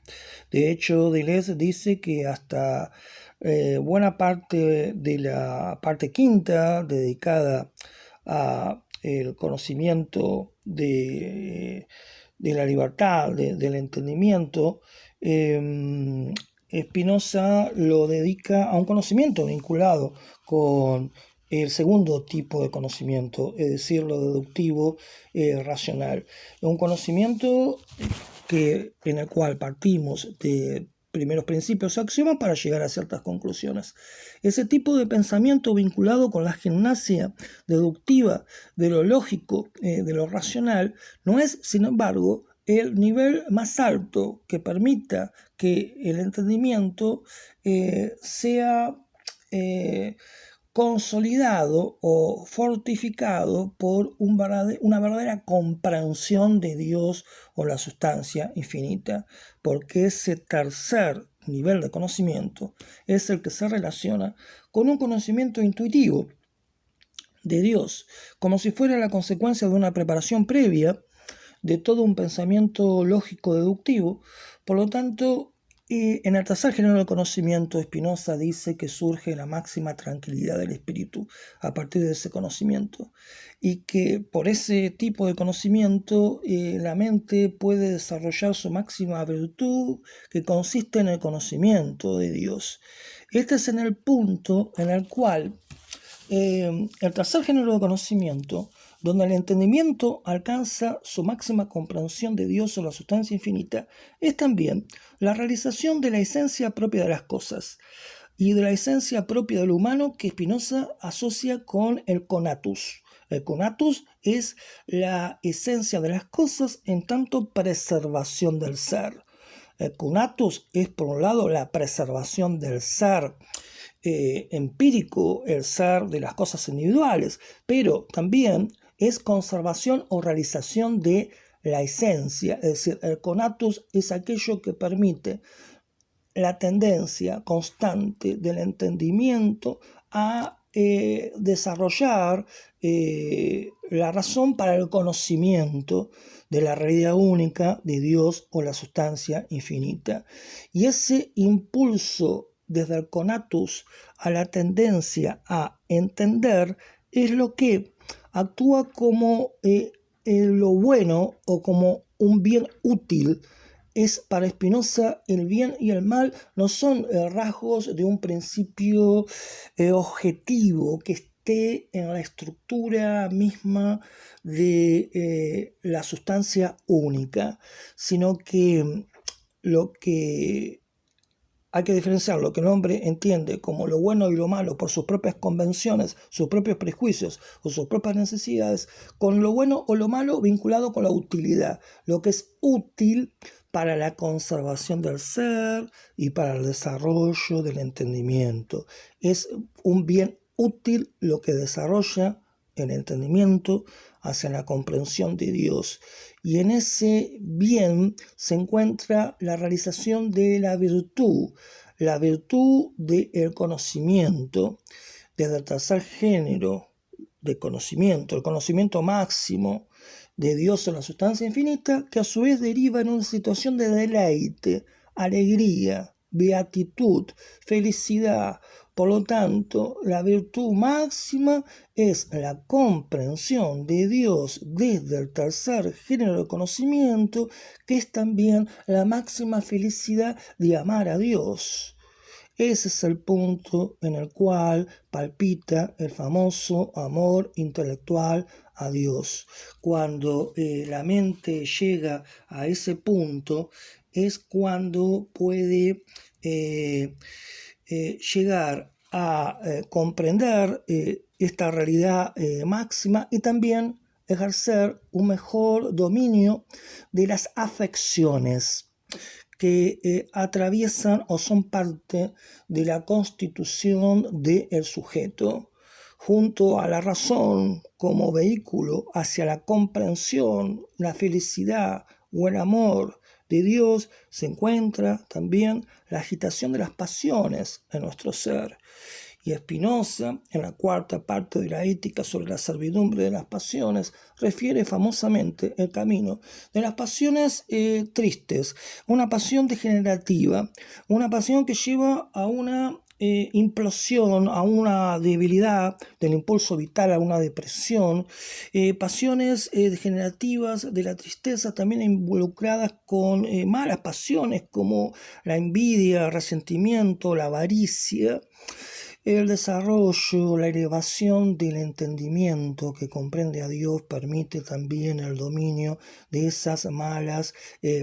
De hecho, Deleuze dice que hasta buena parte de la parte quinta dedicada a el conocimiento de la libertad, del entendimiento, Spinoza lo dedica a un conocimiento vinculado con el segundo tipo de conocimiento, es decir, lo deductivo racional. Un conocimiento en el cual partimos de primeros principios o axiomas para llegar a ciertas conclusiones. Ese tipo de pensamiento vinculado con la gimnasia deductiva de lo lógico, de lo racional, no es, sin embargo, el nivel más alto que permita que el entendimiento sea consolidado o fortificado por una verdadera comprensión de Dios o la sustancia infinita, porque ese tercer nivel de conocimiento es el que se relaciona con un conocimiento intuitivo de Dios, como si fuera la consecuencia de una preparación previa de todo un pensamiento lógico deductivo. Por lo tanto, en el tercer género de conocimiento, Spinoza dice que surge la máxima tranquilidad del espíritu a partir de ese conocimiento y que por ese tipo de conocimiento la mente puede desarrollar su máxima virtud, que consiste en el conocimiento de Dios. Este es en el punto en el cual el tercer género de conocimiento, donde el entendimiento alcanza su máxima comprensión de Dios o la sustancia infinita, es también la realización de la esencia propia de las cosas y de la esencia propia del humano que Spinoza asocia con el conatus. El conatus es la esencia de las cosas en tanto preservación del ser. El conatus es, por un lado, la preservación del ser empírico, el ser de las cosas individuales, pero también es conservación o realización de la esencia, es decir, el conatus es aquello que permite la tendencia constante del entendimiento a desarrollar la razón para el conocimiento de la realidad única de Dios o la sustancia infinita. Y ese impulso desde el conatus a la tendencia a entender es lo que actúa como lo bueno o como un bien útil. Es para Spinoza el bien y el mal no son rasgos de un principio objetivo que esté en la estructura misma de la sustancia única, sino que lo que hay que diferenciar lo que el hombre entiende como lo bueno y lo malo por sus propias convenciones, sus propios prejuicios o sus propias necesidades, con lo bueno o lo malo vinculado con la utilidad, lo que es útil para la conservación del ser y para el desarrollo del entendimiento. Es un bien útil lo que desarrolla el entendimiento hacia la comprensión de Dios. Y en ese bien se encuentra la realización de la virtud del conocimiento, desde el tercer género de conocimiento, el conocimiento máximo de Dios en la sustancia infinita, que a su vez deriva en una situación de deleite, alegría, beatitud, felicidad. Por lo tanto, la virtud máxima es la comprensión de Dios desde el tercer género de conocimiento, que es también la máxima felicidad de amar a Dios. Ese es el punto en el cual palpita el famoso amor intelectual a Dios. Cuando la mente llega a ese punto es cuando puede llegar a comprender esta realidad máxima y también ejercer un mejor dominio de las afecciones que atraviesan o son parte de la constitución del sujeto, junto a la razón como vehículo hacia la comprensión, la felicidad o el amor de Dios, se encuentra también la agitación de las pasiones en nuestro ser. Y Spinoza, en la cuarta parte de la Ética sobre la servidumbre de las pasiones, refiere famosamente el camino de las pasiones tristes, una pasión degenerativa, una pasión que lleva a una implosión, a una debilidad del impulso vital, a una depresión, pasiones degenerativas de la tristeza también involucradas con malas pasiones como la envidia, el resentimiento, la avaricia. El desarrollo, la elevación del entendimiento que comprende a Dios permite también el dominio de esas malas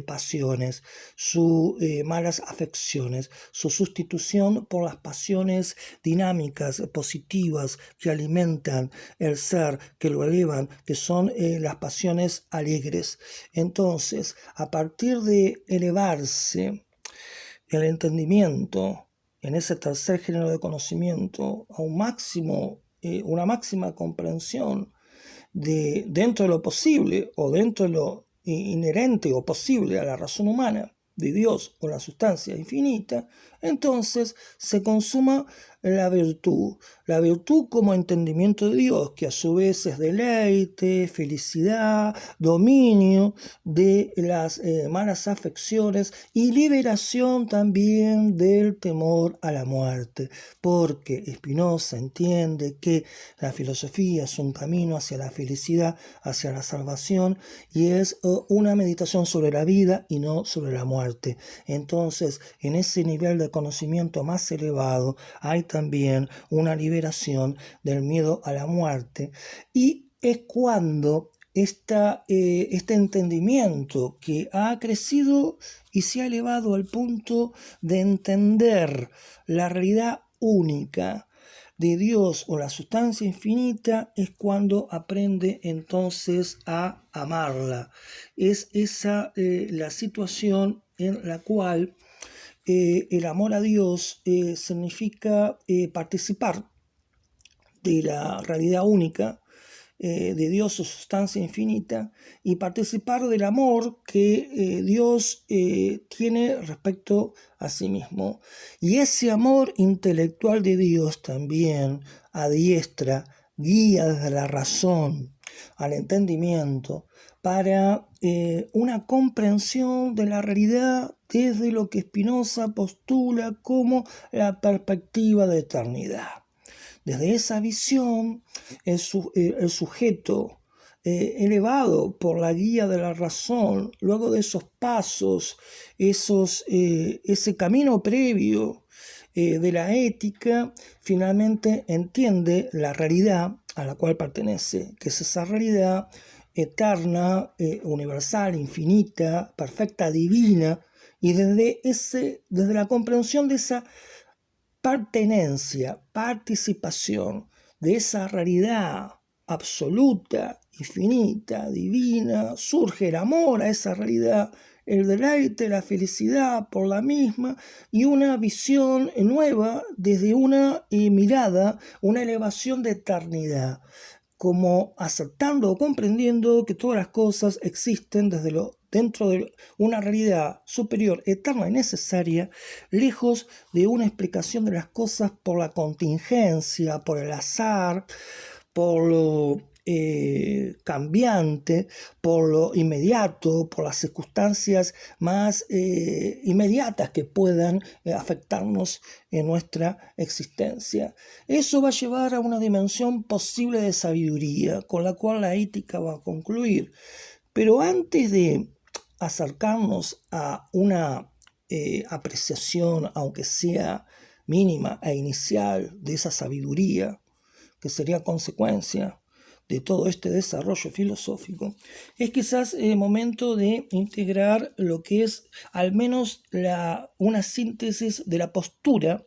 pasiones, sus malas afecciones, su sustitución por las pasiones dinámicas, positivas, que alimentan el ser, que lo elevan, que son las pasiones alegres. Entonces, a partir de elevarse el entendimiento en ese tercer género de conocimiento a un máximo, una máxima comprensión de dentro de lo posible o dentro de lo inherente o posible a la razón humana de Dios o la sustancia infinita, entonces se consuma la virtud como entendimiento de Dios, que a su vez es deleite, felicidad, dominio de las malas afecciones y liberación también del temor a la muerte, porque Spinoza entiende que la filosofía es un camino hacia la felicidad, hacia la salvación, y es una meditación sobre la vida y no sobre la muerte. Entonces, en ese nivel de conocimiento más elevado hay también una liberación del miedo a la muerte, y es cuando este entendimiento que ha crecido y se ha elevado al punto de entender la realidad única de Dios o la sustancia infinita, es cuando aprende entonces a amarla. Es esa la situación en la cual el amor a Dios significa participar de la realidad única de Dios, su sustancia infinita, y participar del amor que Dios tiene respecto a sí mismo. Y ese amor intelectual de Dios también adiestra, guía desde la razón al entendimiento para una comprensión de la realidad desde lo que Spinoza postula como la perspectiva de eternidad. Desde esa visión, el sujeto elevado por la guía de la razón, luego de esos pasos, ese camino previo de la ética, finalmente entiende la realidad a la cual pertenece, que es esa realidad eterna, universal, infinita, perfecta, divina, y desde la comprensión de esa pertenencia, participación de esa realidad absoluta, infinita, divina, surge el amor a esa realidad, el deleite, la felicidad por la misma y una visión nueva desde una mirada, una elevación de eternidad, como aceptando o comprendiendo que todas las cosas existen dentro de una realidad superior, eterna y necesaria, lejos de una explicación de las cosas por la contingencia, por el azar, por lo cambiante, por lo inmediato, por las circunstancias más inmediatas que puedan afectarnos en nuestra existencia. Eso va a llevar a una dimensión posible de sabiduría, con la cual la ética va a concluir. Pero antes de acercarnos a una apreciación, aunque sea mínima e inicial, de esa sabiduría, que sería consecuencia de todo este desarrollo filosófico, es quizás el momento de integrar lo que es al menos una síntesis de la postura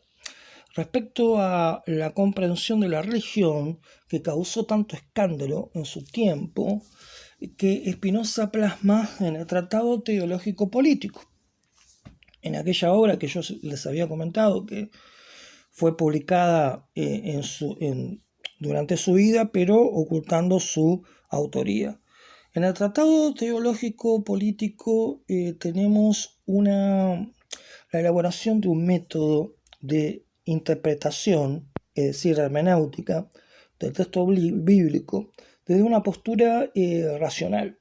respecto a la comprensión de la religión que causó tanto escándalo en su tiempo, que Spinoza plasma en el Tratado Teológico Político, en aquella obra que yo les había comentado que fue publicada durante su vida, pero ocultando su autoría. En el Tratado Teológico Político tenemos la elaboración de un método de interpretación, es decir, hermenéutica, del texto bíblico desde una postura racional,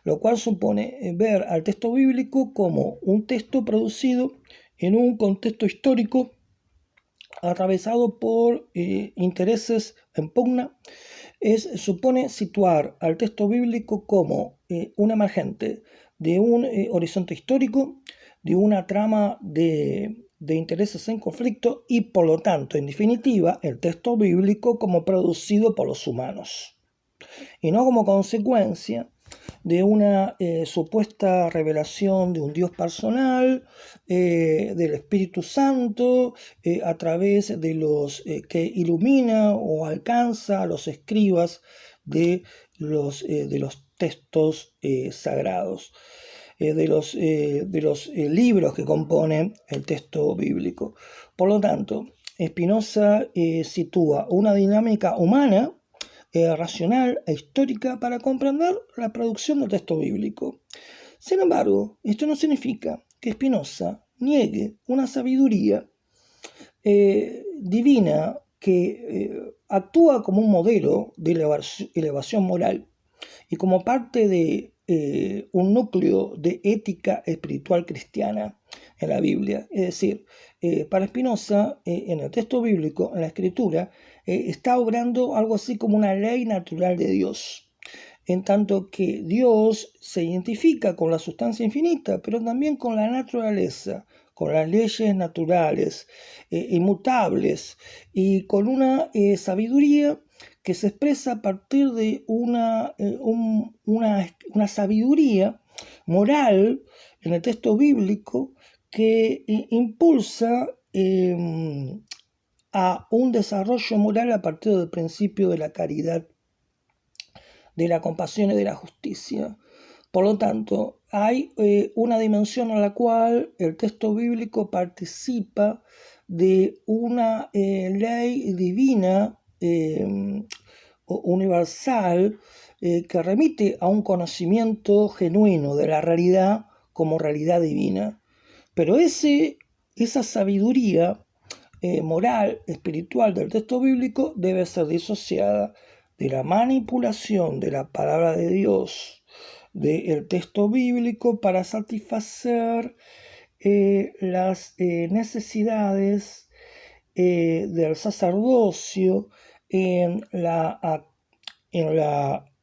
lo cual supone ver al texto bíblico como un texto producido en un contexto histórico atravesado por intereses en pugna. Supone situar al texto bíblico como un emergente de un horizonte histórico, de una trama de intereses en conflicto y por lo tanto, en definitiva, el texto bíblico como producido por los humanos y no como consecuencia de una supuesta revelación de un Dios personal, del Espíritu Santo, a través de los que ilumina o alcanza a los escribas de los textos sagrados, de los libros que componen el texto bíblico. Por lo tanto, Spinoza sitúa una dinámica humana racional e histórica para comprender la producción del texto bíblico. Sin embargo, esto no significa que Spinoza niegue una sabiduría divina que actúa como un modelo de elevación moral y como parte de un núcleo de ética espiritual cristiana en la Biblia. Es decir, para Spinoza, en el texto bíblico, en la escritura, está obrando algo así como una ley natural de Dios, en tanto que Dios se identifica con la sustancia infinita, pero también con la naturaleza, con las leyes naturales, inmutables, y con una sabiduría que se expresa a partir de una sabiduría moral en el texto bíblico que impulsa a un desarrollo moral a partir del principio de la caridad, de la compasión y de la justicia. Por lo tanto, hay una dimensión en la cual el texto bíblico participa de una ley divina universal que remite a un conocimiento genuino de la realidad como realidad divina. Pero esa sabiduría moral, espiritual del texto bíblico debe ser disociada de la manipulación de la palabra de Dios del texto bíblico para satisfacer las necesidades del sacerdocio en la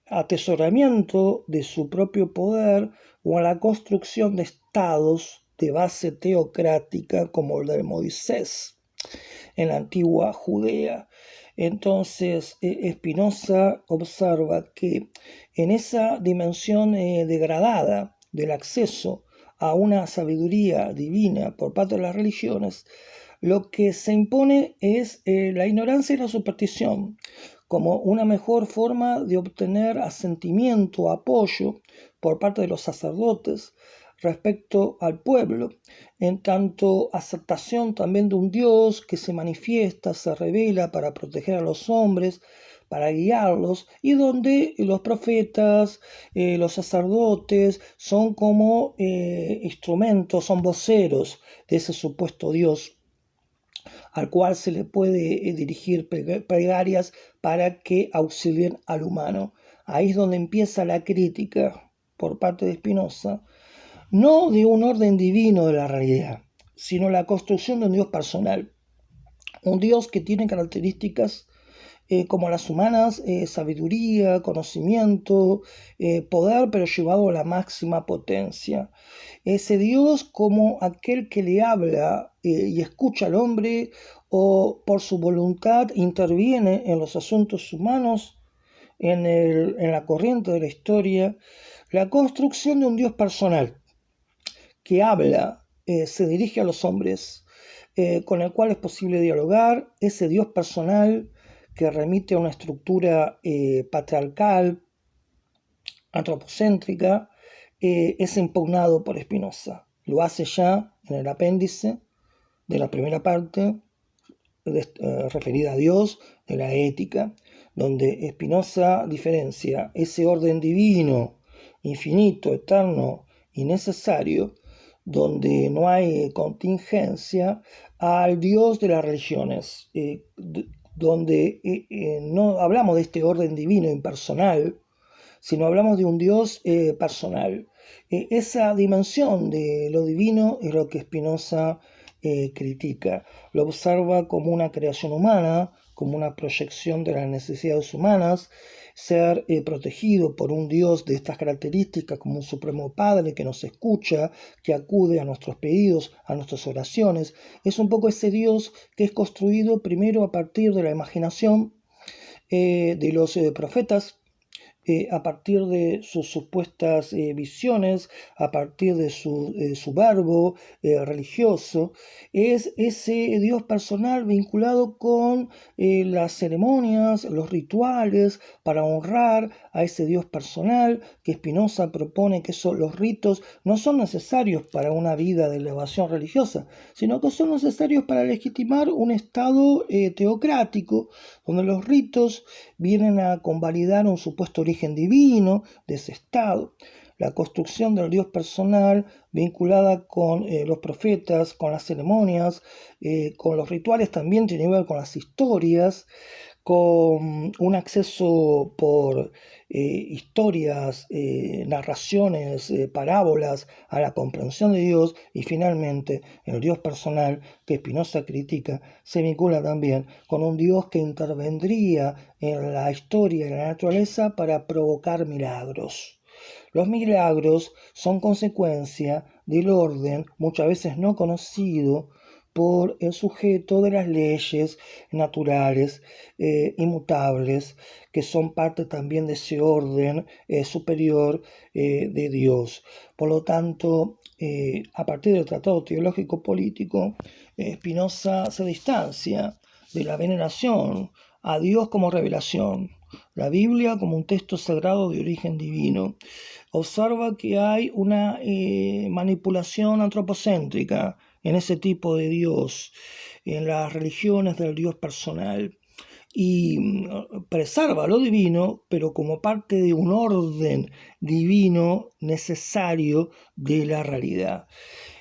atesoramiento de su propio poder o en la construcción de estados de base teocrática como el de Moisés en la antigua Judea. Entonces, Spinoza observa que en esa dimensión degradada del acceso a una sabiduría divina por parte de las religiones, lo que se impone es la ignorancia y la superstición como una mejor forma de obtener asentimiento, apoyo por parte de los sacerdotes respecto al pueblo, en tanto aceptación también de un Dios que se manifiesta, se revela para proteger a los hombres, para guiarlos, y donde los profetas, los sacerdotes son como instrumentos, son voceros de ese supuesto Dios al cual se le puede dirigir plegarias para que auxilien al humano. Ahí es donde empieza la crítica por parte de Spinoza, no de un orden divino de la realidad, sino la construcción de un Dios personal, un Dios que tiene características como las humanas, sabiduría, conocimiento, poder, pero llevado a la máxima potencia. Ese Dios como aquel que le habla y escucha al hombre o por su voluntad interviene en los asuntos humanos, en la corriente de la historia, la construcción de un Dios personal que habla, se dirige a los hombres, con el cual es posible dialogar, ese Dios personal que remite a una estructura patriarcal, antropocéntrica, es impugnado por Spinoza. Lo hace ya en el apéndice de la primera parte referida a Dios, de la ética, donde Spinoza diferencia ese orden divino, infinito, eterno y necesario, donde no hay contingencia, al Dios de las religiones, donde no hablamos de este orden divino impersonal, sino hablamos de un Dios personal. Esa dimensión de lo divino es lo que Spinoza critica. Lo observa como una creación humana, como una proyección de las necesidades humanas, ser protegido por un Dios de estas características como un Supremo Padre que nos escucha, que acude a nuestros pedidos, a nuestras oraciones. Es un poco ese Dios que es construido primero a partir de la imaginación de los profetas, a partir de sus supuestas visiones, a partir de su verbo religioso, es ese Dios personal vinculado con las ceremonias, los rituales, para honrar a ese Dios personal, que Spinoza propone que los ritos no son necesarios para una vida de elevación religiosa, sino que son necesarios para legitimar un estado teocrático, donde los ritos vienen a convalidar un supuesto origen divino de ese estado. La construcción del Dios personal vinculada con los profetas, con las ceremonias, con los rituales, también tiene que ver con las historias, con un acceso por historias, narraciones, parábolas a la comprensión de Dios, y finalmente el Dios personal que Spinoza critica se vincula también con un Dios que intervendría en la historia y la naturaleza para provocar milagros. Los milagros son consecuencia del orden, muchas veces no conocido, por el sujeto de las leyes naturales inmutables, que son parte también de ese orden superior de Dios. Por lo tanto, a partir del Tratado Teológico Político, Spinoza se distancia de la veneración a Dios como revelación, la Biblia como un texto sagrado de origen divino. Observa que hay una manipulación antropocéntrica en ese tipo de Dios, en las religiones del Dios personal. y preserva lo divino, pero como parte de un orden divino necesario de la realidad.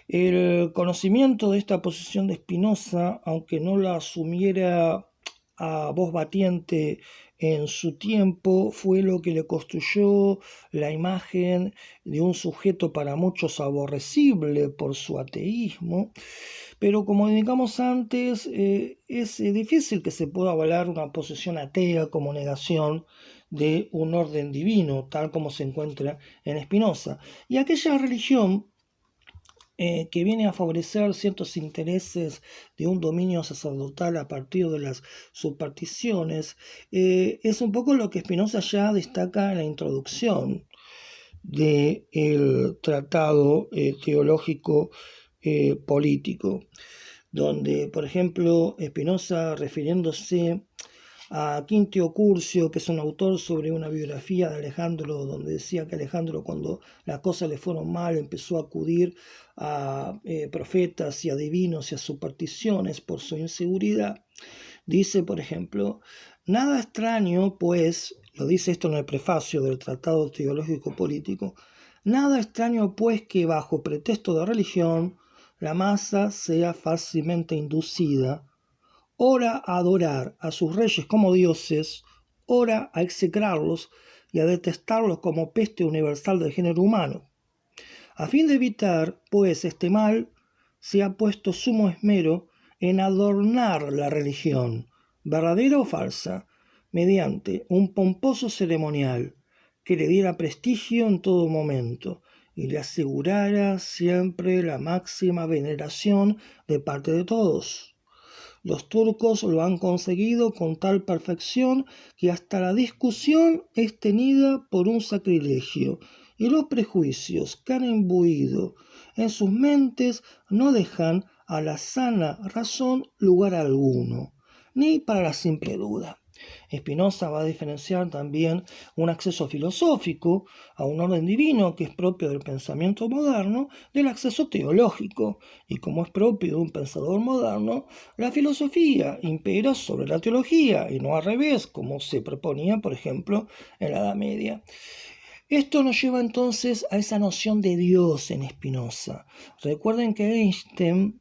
El conocimiento de esta posición de Spinoza, aunque no la asumiera a voz batiente en su tiempo, fue lo que le construyó la imagen de un sujeto para muchos aborrecible por su ateísmo, pero como indicamos antes, es difícil que se pueda avalar una posición atea como negación de un orden divino, tal como se encuentra en Spinoza. Y aquella religión que viene a favorecer ciertos intereses de un dominio sacerdotal a partir de las supersticiones, es un poco lo que Spinoza ya destaca en la introducción del tratado teológico político, donde, por ejemplo, Spinoza, refiriéndose a Quintio Curcio, que es un autor sobre una biografía de Alejandro, donde decía que Alejandro, cuando las cosas le fueron mal, empezó a acudir a profetas y adivinos y a supersticiones por su inseguridad. Dice, por ejemplo, nada extraño, pues, lo dice esto en el prefacio del Tratado Teológico Político, nada extraño, pues, que bajo pretexto de religión, la masa sea fácilmente inducida ora a adorar a sus reyes como dioses, ora a execrarlos y a detestarlos como peste universal del género humano. A fin de evitar, pues, este mal, se ha puesto sumo esmero en adornar la religión, verdadera o falsa, mediante un pomposo ceremonial que le diera prestigio en todo momento y le asegurara siempre la máxima veneración de parte de todos. Los turcos lo han conseguido con tal perfección que hasta la discusión es tenida por un sacrilegio, y los prejuicios que han imbuido en sus mentes no dejan a la sana razón lugar alguno, ni para la simple duda. Spinoza va a diferenciar también un acceso filosófico a un orden divino que es propio del pensamiento moderno del acceso teológico, y como es propio de un pensador moderno, la filosofía impera sobre la teología y no al revés, como se proponía, por ejemplo, en la Edad Media. Esto nos lleva entonces a esa noción de Dios en Spinoza. Recuerden que Einstein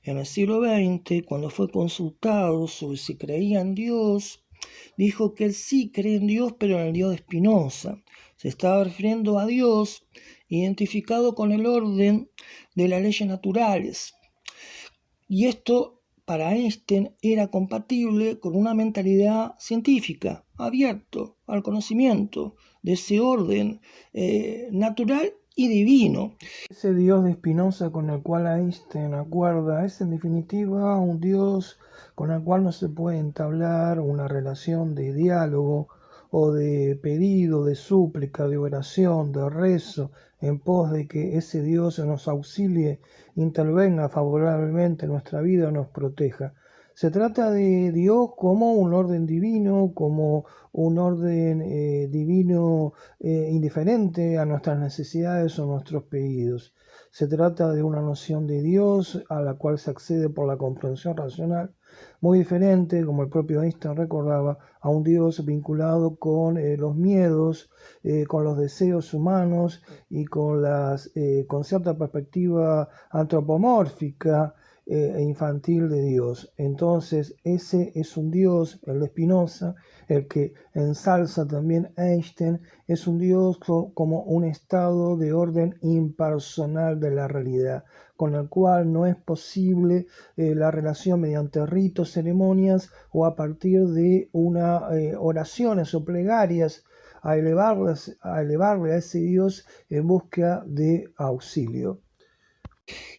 en el siglo XX, cuando fue consultado sobre si creía en Dios, dijo que él sí cree en Dios, pero en el Dios de Spinoza. Se estaba refiriendo a Dios identificado con el orden de las leyes naturales. Y esto para Einstein era compatible con una mentalidad científica, abierto al conocimiento de ese orden natural y divino. Ese Dios de Spinoza con el cual Einstein acuerda es en definitiva un Dios con el cual no se puede entablar una relación de diálogo o de pedido, de súplica, de oración, de rezo, en pos de que ese Dios nos auxilie, intervenga favorablemente en nuestra vida, nos proteja. Se trata de Dios como un orden divino, como un orden divino indiferente a nuestras necesidades o nuestros pedidos. Se trata de una noción de Dios a la cual se accede por la comprensión racional, muy diferente, como el propio Einstein recordaba, a un Dios vinculado con los miedos, con los deseos humanos y con cierta perspectiva antropomórfica e infantil de Dios. Entonces, ese es un Dios, el de Spinoza, el que ensalza también Einstein, es un Dios como un estado de orden impersonal de la realidad, con el cual no es posible la relación mediante ritos, ceremonias o a partir de oraciones o plegarias a elevarle a ese Dios en busca de auxilio.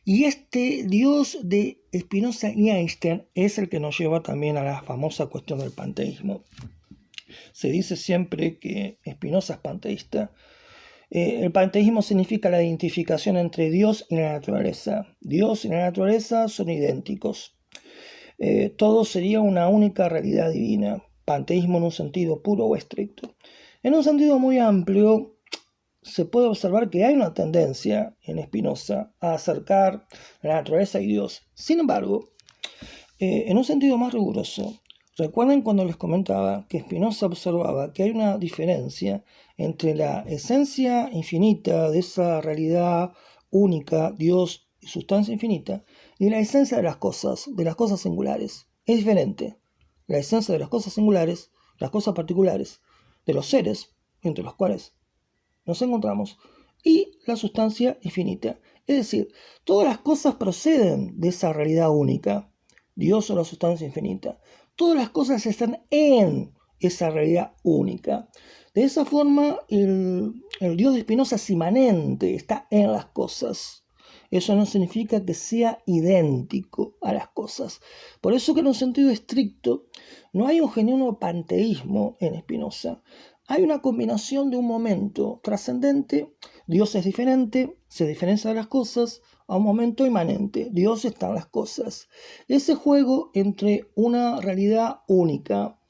Y este Dios de Spinoza y Einstein es el que nos lleva también a la famosa cuestión del panteísmo. Se dice siempre que Spinoza es panteísta. El panteísmo significa la identificación entre Dios y la naturaleza. Dios y la naturaleza son idénticos. Todo sería una única realidad divina. Panteísmo en un sentido puro o estricto. En un sentido muy amplio, se puede observar que hay una tendencia en Spinoza a acercar la naturaleza y Dios. Sin embargo, en un sentido más riguroso, Recuerden cuando les comentaba que Spinoza observaba que hay una diferencia entre la esencia infinita de esa realidad única, Dios y sustancia infinita, y la esencia de las cosas singulares. Es diferente. La esencia de las cosas singulares, las cosas particulares, de los seres, entre los cuales nos encontramos, y la sustancia infinita. Es decir, todas las cosas proceden de esa realidad única, Dios o la sustancia infinita. Todas las cosas están en esa realidad única. De esa forma, el Dios de Spinoza es inmanente, está en las cosas. Eso no significa que sea idéntico a las cosas. Por eso que en un sentido estricto no hay un genuino panteísmo en Spinoza. Hay una combinación de un momento trascendente, Dios es diferente, se diferencia de las cosas, a un momento inmanente, Dios está en las cosas. Ese juego entre una realidad única,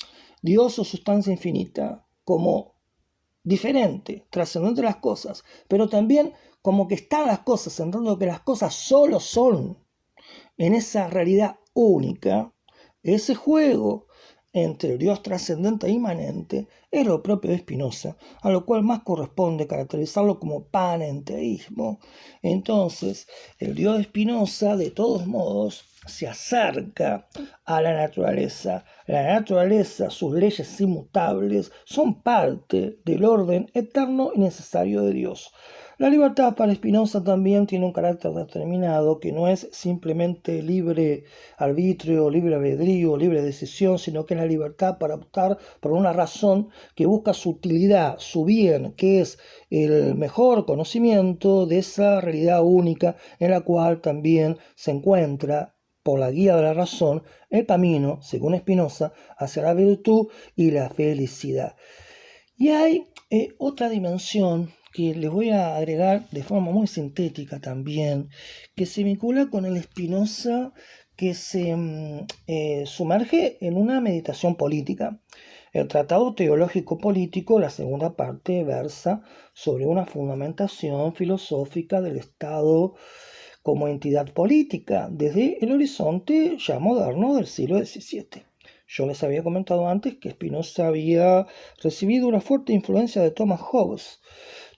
Dios o sustancia infinita, como diferente, trascendente de las cosas, pero también como que están las cosas, entendiendo que las cosas solo son en esa realidad única, ese juego entre el Dios trascendente e inmanente es lo propio de Spinoza, a lo cual más corresponde caracterizarlo como panenteísmo. Entonces, el Dios de Spinoza, de todos modos, se acerca a la naturaleza. La naturaleza, sus leyes inmutables, son parte del orden eterno y necesario de Dios. La libertad para Spinoza también tiene un carácter determinado, que no es simplemente libre arbitrio, libre albedrío, libre decisión, sino que es la libertad para optar por una razón que busca su utilidad, su bien, que es el mejor conocimiento de esa realidad única en la cual también se encuentra, por la guía de la razón, el camino, según Spinoza, hacia la virtud y la felicidad. Y hay otra dimensión que les voy a agregar de forma muy sintética también, que se vincula con el Spinoza que se sumerge en una meditación política. El Tratado Teológico Político, la segunda parte, versa sobre una fundamentación filosófica del Estado como entidad política desde el horizonte ya moderno del siglo XVII. Yo les había comentado antes que Spinoza había recibido una fuerte influencia de Thomas Hobbes.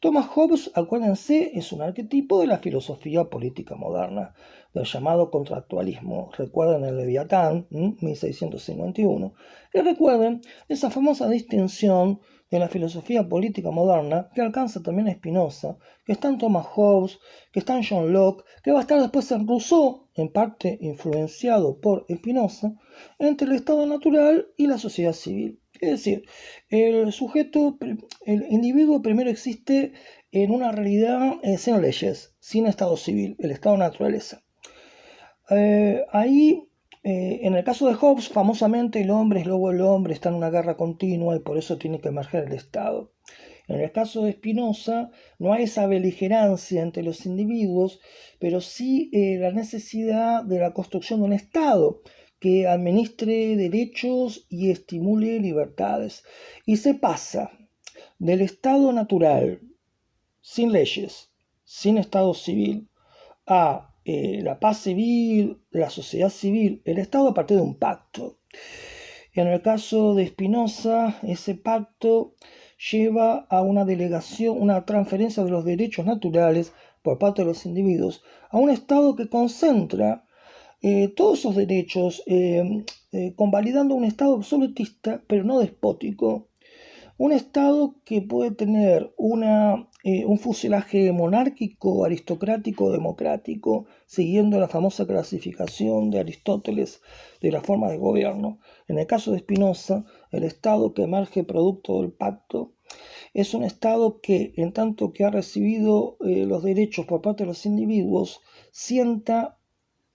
Thomas Hobbes, acuérdense, es un arquetipo de la filosofía política moderna, del llamado contractualismo. Recuerden el Leviatán, 1651. Y recuerden esa famosa distinción de la filosofía política moderna que alcanza también a Spinoza, que está en Thomas Hobbes, que está en John Locke, que va a estar después en Rousseau, en parte influenciado por Spinoza, entre el estado natural y la sociedad civil. Es decir, el sujeto, el individuo primero existe en una realidad sin leyes, sin estado civil, el estado naturaleza. Ahí, en el caso de Hobbes, famosamente el hombre es lobo del hombre, está en una guerra continua y por eso tiene que emerger el Estado. En el caso de Spinoza no hay esa beligerancia entre los individuos, pero sí la necesidad de la construcción de un Estado que administre derechos y estimule libertades. Y se pasa del Estado natural, sin leyes, sin Estado civil, a la paz civil, la sociedad civil, el Estado a partir de un pacto. En el caso de Spinoza, ese pacto lleva a una delegación, una transferencia de los derechos naturales por parte de los individuos a un Estado que concentra todos esos derechos, convalidando un Estado absolutista, pero no despótico. Un Estado que puede tener un fuselaje monárquico, aristocrático, democrático, siguiendo la famosa clasificación de Aristóteles de la forma de gobierno. En el caso de Spinoza, el Estado que emerge producto del pacto es un Estado que, en tanto que ha recibido los derechos por parte de los individuos, sienta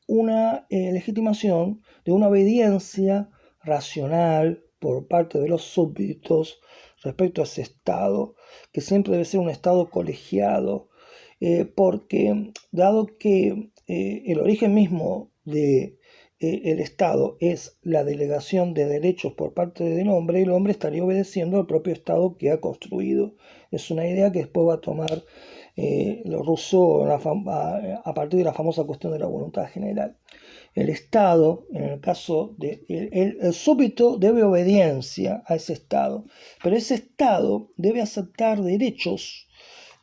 una legitimación de una obediencia racional por parte de los súbditos respecto a ese Estado, que siempre debe ser un Estado colegiado, porque dado que el origen mismo de el Estado es la delegación de derechos por parte del hombre, el hombre estaría obedeciendo al propio Estado que ha construido. Es una idea que después va a tomar Rousseau a partir de la famosa cuestión de la voluntad general. El Estado, en el caso de el súbdito, debe obediencia a ese Estado, pero ese Estado debe aceptar derechos,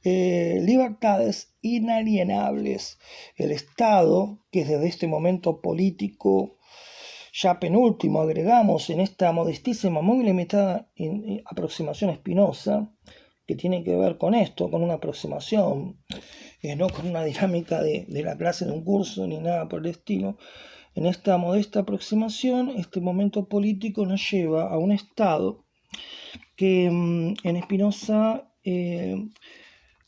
libertades inalienables. El Estado, que desde este momento político ya penúltimo agregamos en esta modestísima, muy limitada aproximación Spinoza, que tiene que ver con esto, con una aproximación, no con una dinámica de la clase de un curso ni nada por el estilo. En esta modesta aproximación, este momento político nos lleva a un Estado que en Spinoza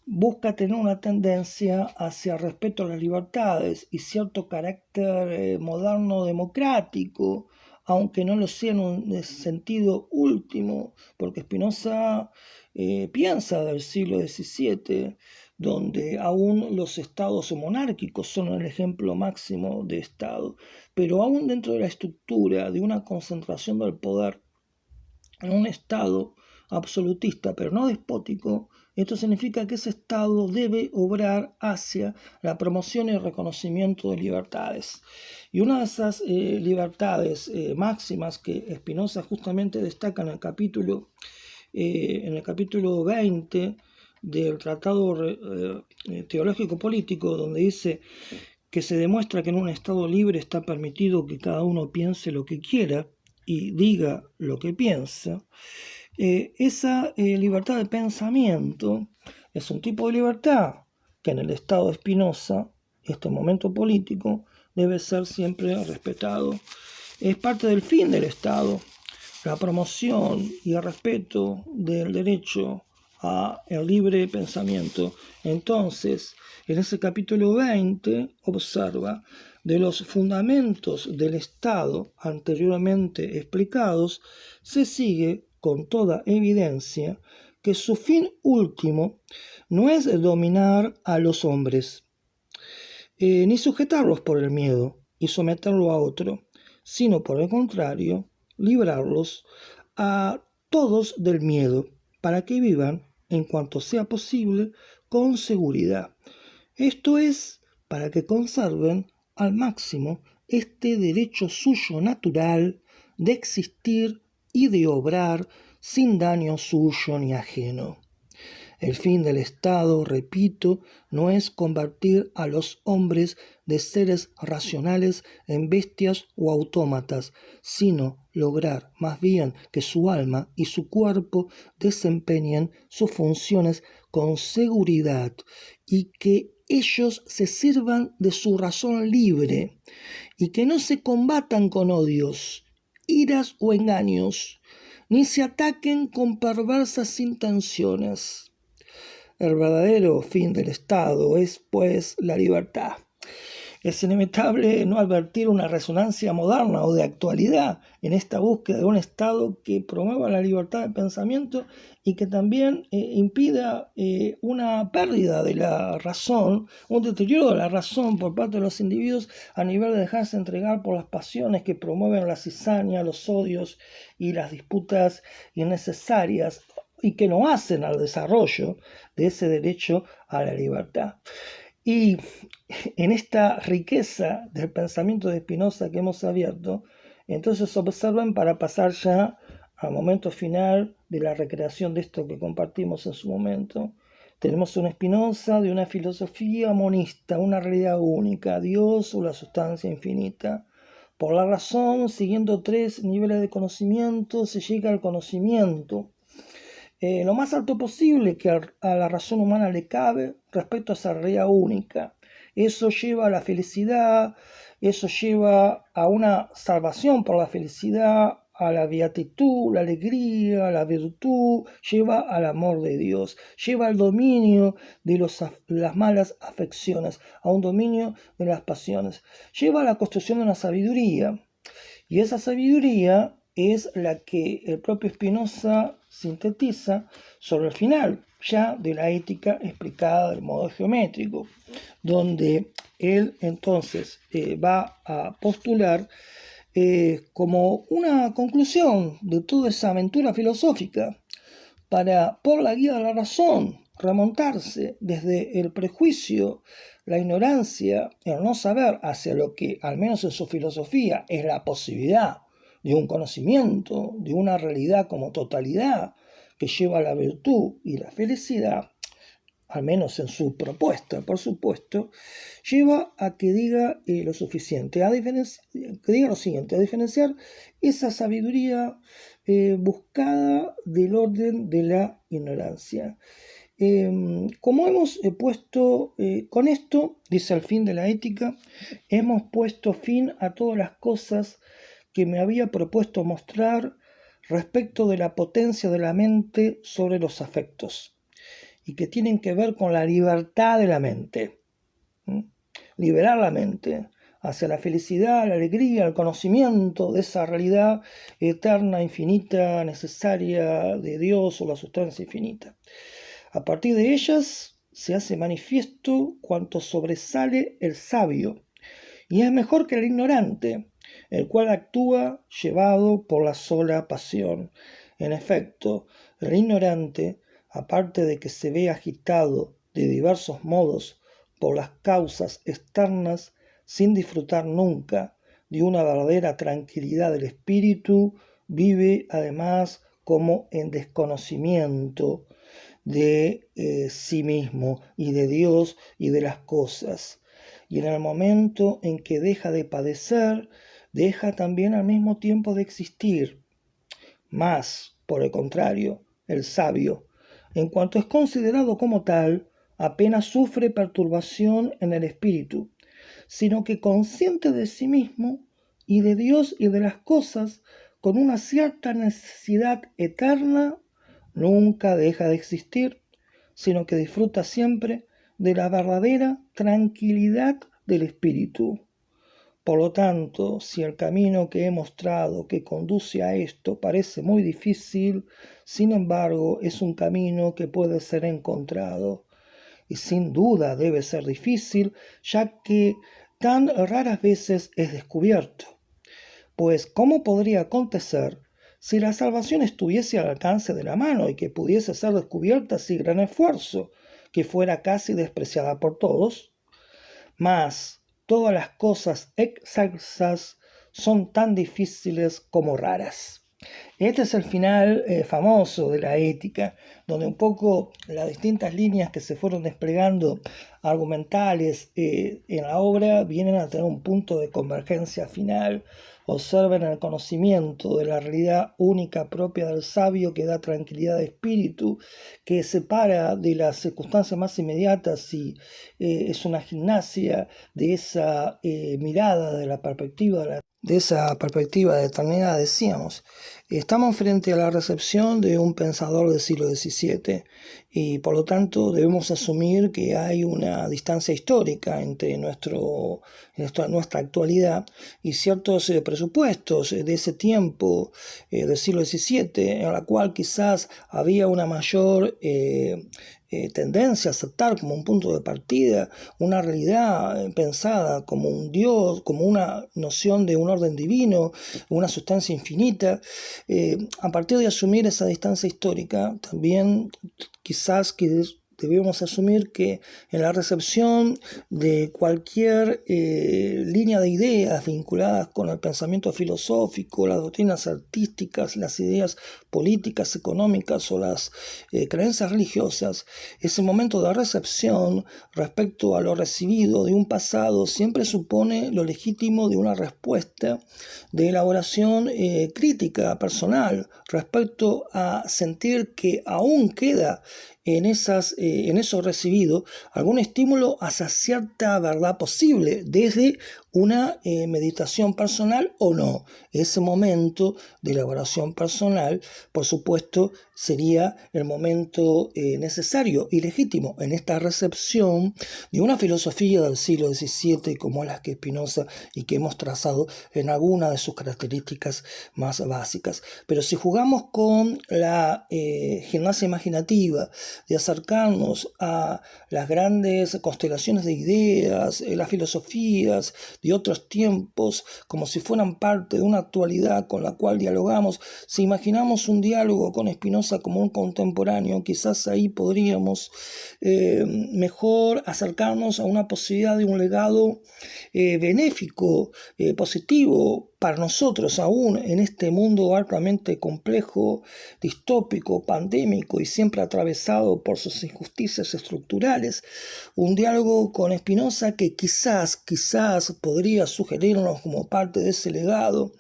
busca tener una tendencia hacia respeto a las libertades y cierto carácter moderno democrático, aunque no lo sea en un sentido último, porque Spinoza piensa del siglo XVII, donde aún los estados monárquicos son el ejemplo máximo de Estado, pero aún dentro de la estructura de una concentración del poder en un Estado absolutista, pero no despótico, esto significa que ese Estado debe obrar hacia la promoción y el reconocimiento de libertades. Y una de esas libertades máximas que Spinoza justamente destaca en el capítulo 20 del Tratado Teológico Político, donde dice que se demuestra que en un Estado libre está permitido que cada uno piense lo que quiera y diga lo que piensa. Esa libertad de pensamiento es un tipo de libertad que en el Estado de Spinoza, este momento político, debe ser siempre respetado. Es parte del fin del Estado, la promoción y el respeto del derecho a el libre pensamiento. Entonces, en ese capítulo 20 observa de los fundamentos del Estado anteriormente explicados, se sigue con toda evidencia que su fin último no es dominar a los hombres, ni sujetarlos por el miedo y someterlo a otro, sino por el contrario, librarlos a todos del miedo, para que vivan, en cuanto sea posible, con seguridad. Esto es, para que conserven al máximo este derecho suyo natural de existir y de obrar sin daño suyo ni ajeno. El fin del Estado, repito, no es convertir a los hombres de seres racionales en bestias o autómatas, sino lograr más bien que su alma y su cuerpo desempeñen sus funciones con seguridad y que ellos se sirvan de su razón libre y que no se combatan con odios, iras o engaños, ni se ataquen con perversas intenciones. El verdadero fin del Estado es, pues, la libertad. Es inevitable no advertir una resonancia moderna o de actualidad en esta búsqueda de un Estado que promueva la libertad de pensamiento y que también impida una pérdida de la razón, un deterioro de la razón por parte de los individuos a nivel de dejarse entregar por las pasiones que promueven la cizaña, los odios y las disputas innecesarias y que no hacen al desarrollo de ese derecho a la libertad. Y en esta riqueza del pensamiento de Spinoza que hemos abierto, entonces observen, para pasar ya al momento final de la recreación de esto que compartimos en su momento, tenemos un Spinoza de una filosofía monista, una realidad única, Dios o la sustancia infinita. Por la razón, siguiendo 3 niveles de conocimiento, se llega al conocimiento lo más alto posible que a la razón humana le cabe respecto a esa realidad única. Eso lleva a la felicidad, eso lleva a una salvación por la felicidad, a la beatitud, la alegría, la virtud, lleva al amor de Dios, lleva al dominio de las malas afecciones, a un dominio de las pasiones, lleva a la construcción de una sabiduría. Y esa sabiduría es la que el propio Spinoza sintetiza sobre el final ya de la ética explicada del modo geométrico, donde él entonces va a postular como una conclusión de toda esa aventura filosófica por la guía de la razón, remontarse desde el prejuicio, la ignorancia, el no saber hacia lo que, al menos en su filosofía, es la posibilidad de un conocimiento, de una realidad como totalidad que lleva a la virtud y la felicidad, al menos en su propuesta, por supuesto, lleva a que diga lo suficiente, que diga lo siguiente, a diferenciar esa sabiduría buscada del orden de la ignorancia. Como hemos puesto, con esto, dice al fin de la ética, hemos puesto fin a todas las cosas que me había propuesto mostrar respecto de la potencia de la mente sobre los afectos y que tienen que ver con la libertad de la mente. Liberar la mente hacia la felicidad, la alegría, el conocimiento de esa realidad eterna, infinita, necesaria de Dios o la sustancia infinita. A partir de ellas se hace manifiesto cuanto sobresale el sabio, y es mejor que el ignorante, el cual actúa llevado por la sola pasión. En efecto, el ignorante, aparte de que se ve agitado de diversos modos por las causas externas, sin disfrutar nunca de una verdadera tranquilidad del espíritu, vive además como en desconocimiento de sí mismo y de Dios y de las cosas. Y en el momento en que deja de padecer, deja también al mismo tiempo de existir. Mas, por el contrario, el sabio, en cuanto es considerado como tal, apenas sufre perturbación en el espíritu, sino que consciente de sí mismo y de Dios y de las cosas, con una cierta necesidad eterna, nunca deja de existir, sino que disfruta siempre de la verdadera tranquilidad del espíritu. Por lo tanto, si el camino que he mostrado que conduce a esto parece muy difícil, sin embargo es un camino que puede ser encontrado. Y sin duda debe ser difícil, ya que tan raras veces es descubierto. Pues, ¿cómo podría acontecer si la salvación estuviese al alcance de la mano y que pudiese ser descubierta sin gran esfuerzo, que fuera casi despreciada por todos? Mas todas las cosas excelsas son tan difíciles como raras. Este es el final famoso de la ética, donde un poco las distintas líneas que se fueron desplegando argumentales en la obra vienen a tener un punto de convergencia final. Observen el conocimiento de la realidad única propia del sabio que da tranquilidad de espíritu, que separa de las circunstancias más inmediatas y es una gimnasia de esa mirada, de esa perspectiva de eternidad, decíamos. Estamos frente a la recepción de un pensador del siglo XVII y por lo tanto debemos asumir que hay una distancia histórica entre nuestra actualidad y ciertos presupuestos de ese tiempo del siglo XVII, en la cual quizás había una mayor tendencia a aceptar como un punto de partida una realidad pensada como un Dios, como una noción de un orden divino, una sustancia infinita. A partir de asumir esa distancia histórica, también quizás debemos asumir que en la recepción de cualquier línea de ideas vinculadas con el pensamiento filosófico, las doctrinas artísticas, las ideas políticas, económicas o las creencias religiosas, ese momento de recepción respecto a lo recibido de un pasado siempre supone lo legítimo de una respuesta de elaboración crítica personal respecto a sentir que aún queda en eso recibido algún estímulo hacia cierta verdad posible desde una meditación personal o no. Ese momento de elaboración personal, por supuesto, sería el momento necesario y legítimo en esta recepción de una filosofía del siglo XVII como las que Spinoza y que hemos trazado en algunas de sus características más básicas. Pero si jugamos con la gimnasia imaginativa de acercarnos a las grandes constelaciones de ideas, las filosofías de otros tiempos, como si fueran parte de una actualidad con la cual dialogamos. Si imaginamos un diálogo con Spinoza como un contemporáneo, quizás ahí podríamos mejor acercarnos a una posibilidad de un legado benéfico, positivo para nosotros, aún en este mundo altamente complejo, distópico, pandémico y siempre atravesado por sus injusticias estructurales. Un diálogo con Spinoza que quizás podría sugerirnos como parte de ese legado,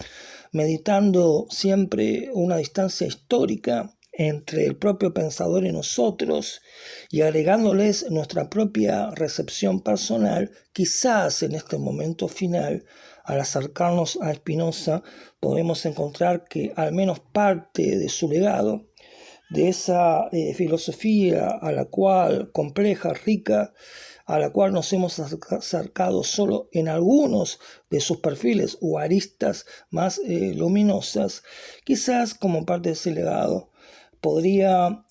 meditando siempre una distancia histórica entre el propio pensador y nosotros, y agregándoles nuestra propia recepción personal. Quizás en este momento final, al acercarnos a Spinoza, podemos encontrar que al menos parte de su legado, de esa filosofía a la cual, compleja, rica, a la cual nos hemos acercado solo en algunos de sus perfiles o aristas más luminosas, quizás como parte de ese legado podría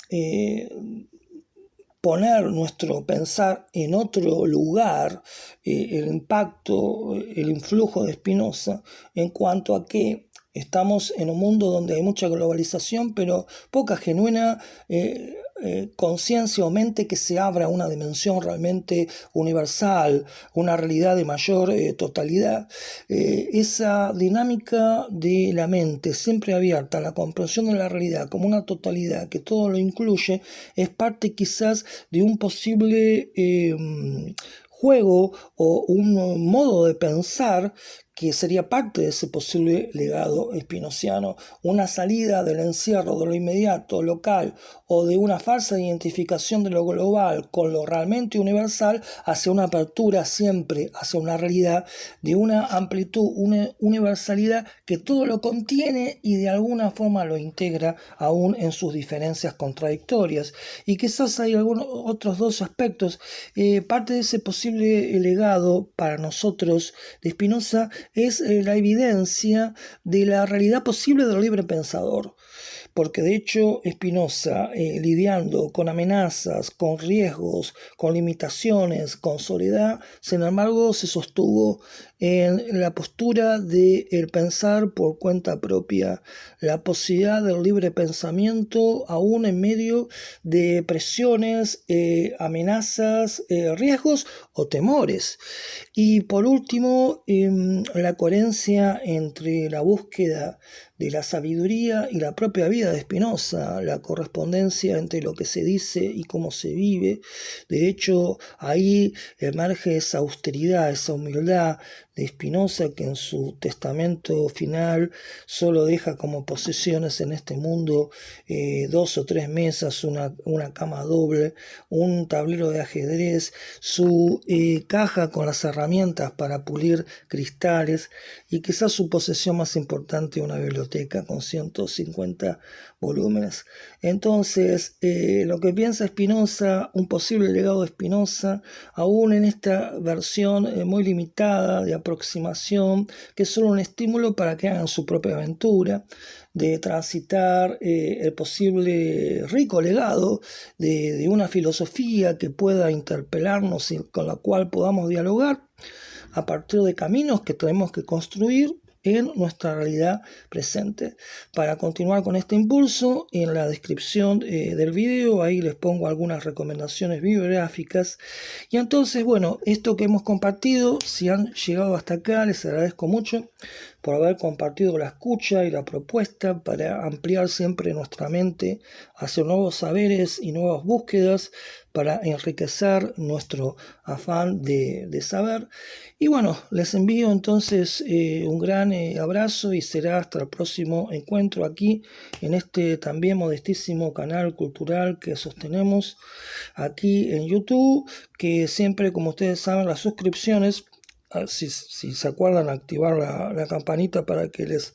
poner nuestro pensar en otro lugar, el impacto, el influjo de Spinoza, en cuanto a que estamos en un mundo donde hay mucha globalización, pero poca genuina conciencia o mente que se abra a una dimensión realmente universal, una realidad de mayor totalidad. Esa dinámica de la mente siempre abierta a la comprensión de la realidad como una totalidad que todo lo incluye, es parte quizás de un posible juego o un modo de pensar que sería parte de ese posible legado spinociano, una salida del encierro de lo inmediato, local, o de una falsa identificación de lo global con lo realmente universal, hacia una apertura siempre, hacia una realidad de una amplitud, una universalidad que todo lo contiene y de alguna forma lo integra aún en sus diferencias contradictorias. Y quizás hay algunos otros dos aspectos. Parte de ese posible legado para nosotros de Spinoza es la evidencia de la realidad posible del libre pensador, porque de hecho Spinoza, lidiando con amenazas, con riesgos, con limitaciones, con soledad, sin embargo se sostuvo en la postura de el pensar por cuenta propia, la posibilidad del libre pensamiento aún en medio de presiones, amenazas, riesgos o temores. Y por último, la coherencia entre la búsqueda de la sabiduría y la propia vida de Spinoza, la correspondencia entre lo que se dice y cómo se vive. De hecho, ahí emerge esa austeridad, esa humildad de Spinoza, que en su testamento final solo deja como posesiones en este mundo 2 o 3 mesas, una cama doble, un tablero de ajedrez, su caja con las herramientas para pulir cristales y quizás su posesión más importante, una biblioteca con 150 volúmenes. Entonces, lo que piensa Spinoza, un posible legado de Spinoza, aún en esta versión muy limitada de aproximación, que es solo un estímulo para que hagan su propia aventura, de transitar el posible rico legado de una filosofía que pueda interpelarnos y con la cual podamos dialogar a partir de caminos que tenemos que construir en nuestra realidad presente. Para continuar con este impulso, en la descripción del video, ahí les pongo algunas recomendaciones bibliográficas. Y entonces, bueno, esto que hemos compartido, si han llegado hasta acá, les agradezco mucho por haber compartido la escucha y la propuesta para ampliar siempre nuestra mente hacia nuevos saberes y nuevas búsquedas para enriquecer nuestro afán de saber. Y bueno, les envío entonces un gran abrazo y será hasta el próximo encuentro aquí en este también modestísimo canal cultural que sostenemos aquí en YouTube, que siempre, como ustedes saben, las suscripciones, si se acuerdan, activar la campanita para que les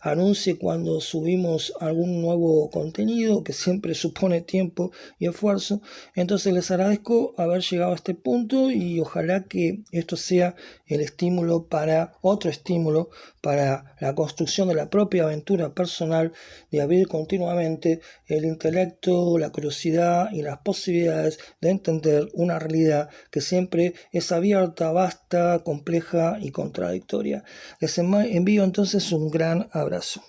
anuncie cuando subimos algún nuevo contenido, que siempre supone tiempo y esfuerzo. Entonces les agradezco haber llegado a este punto y ojalá que esto sea otro estímulo para la construcción de la propia aventura personal, de abrir continuamente el intelecto, la curiosidad y las posibilidades de entender una realidad que siempre es abierta, vasta, compleja, compleja y contradictoria. Les envío entonces un gran abrazo.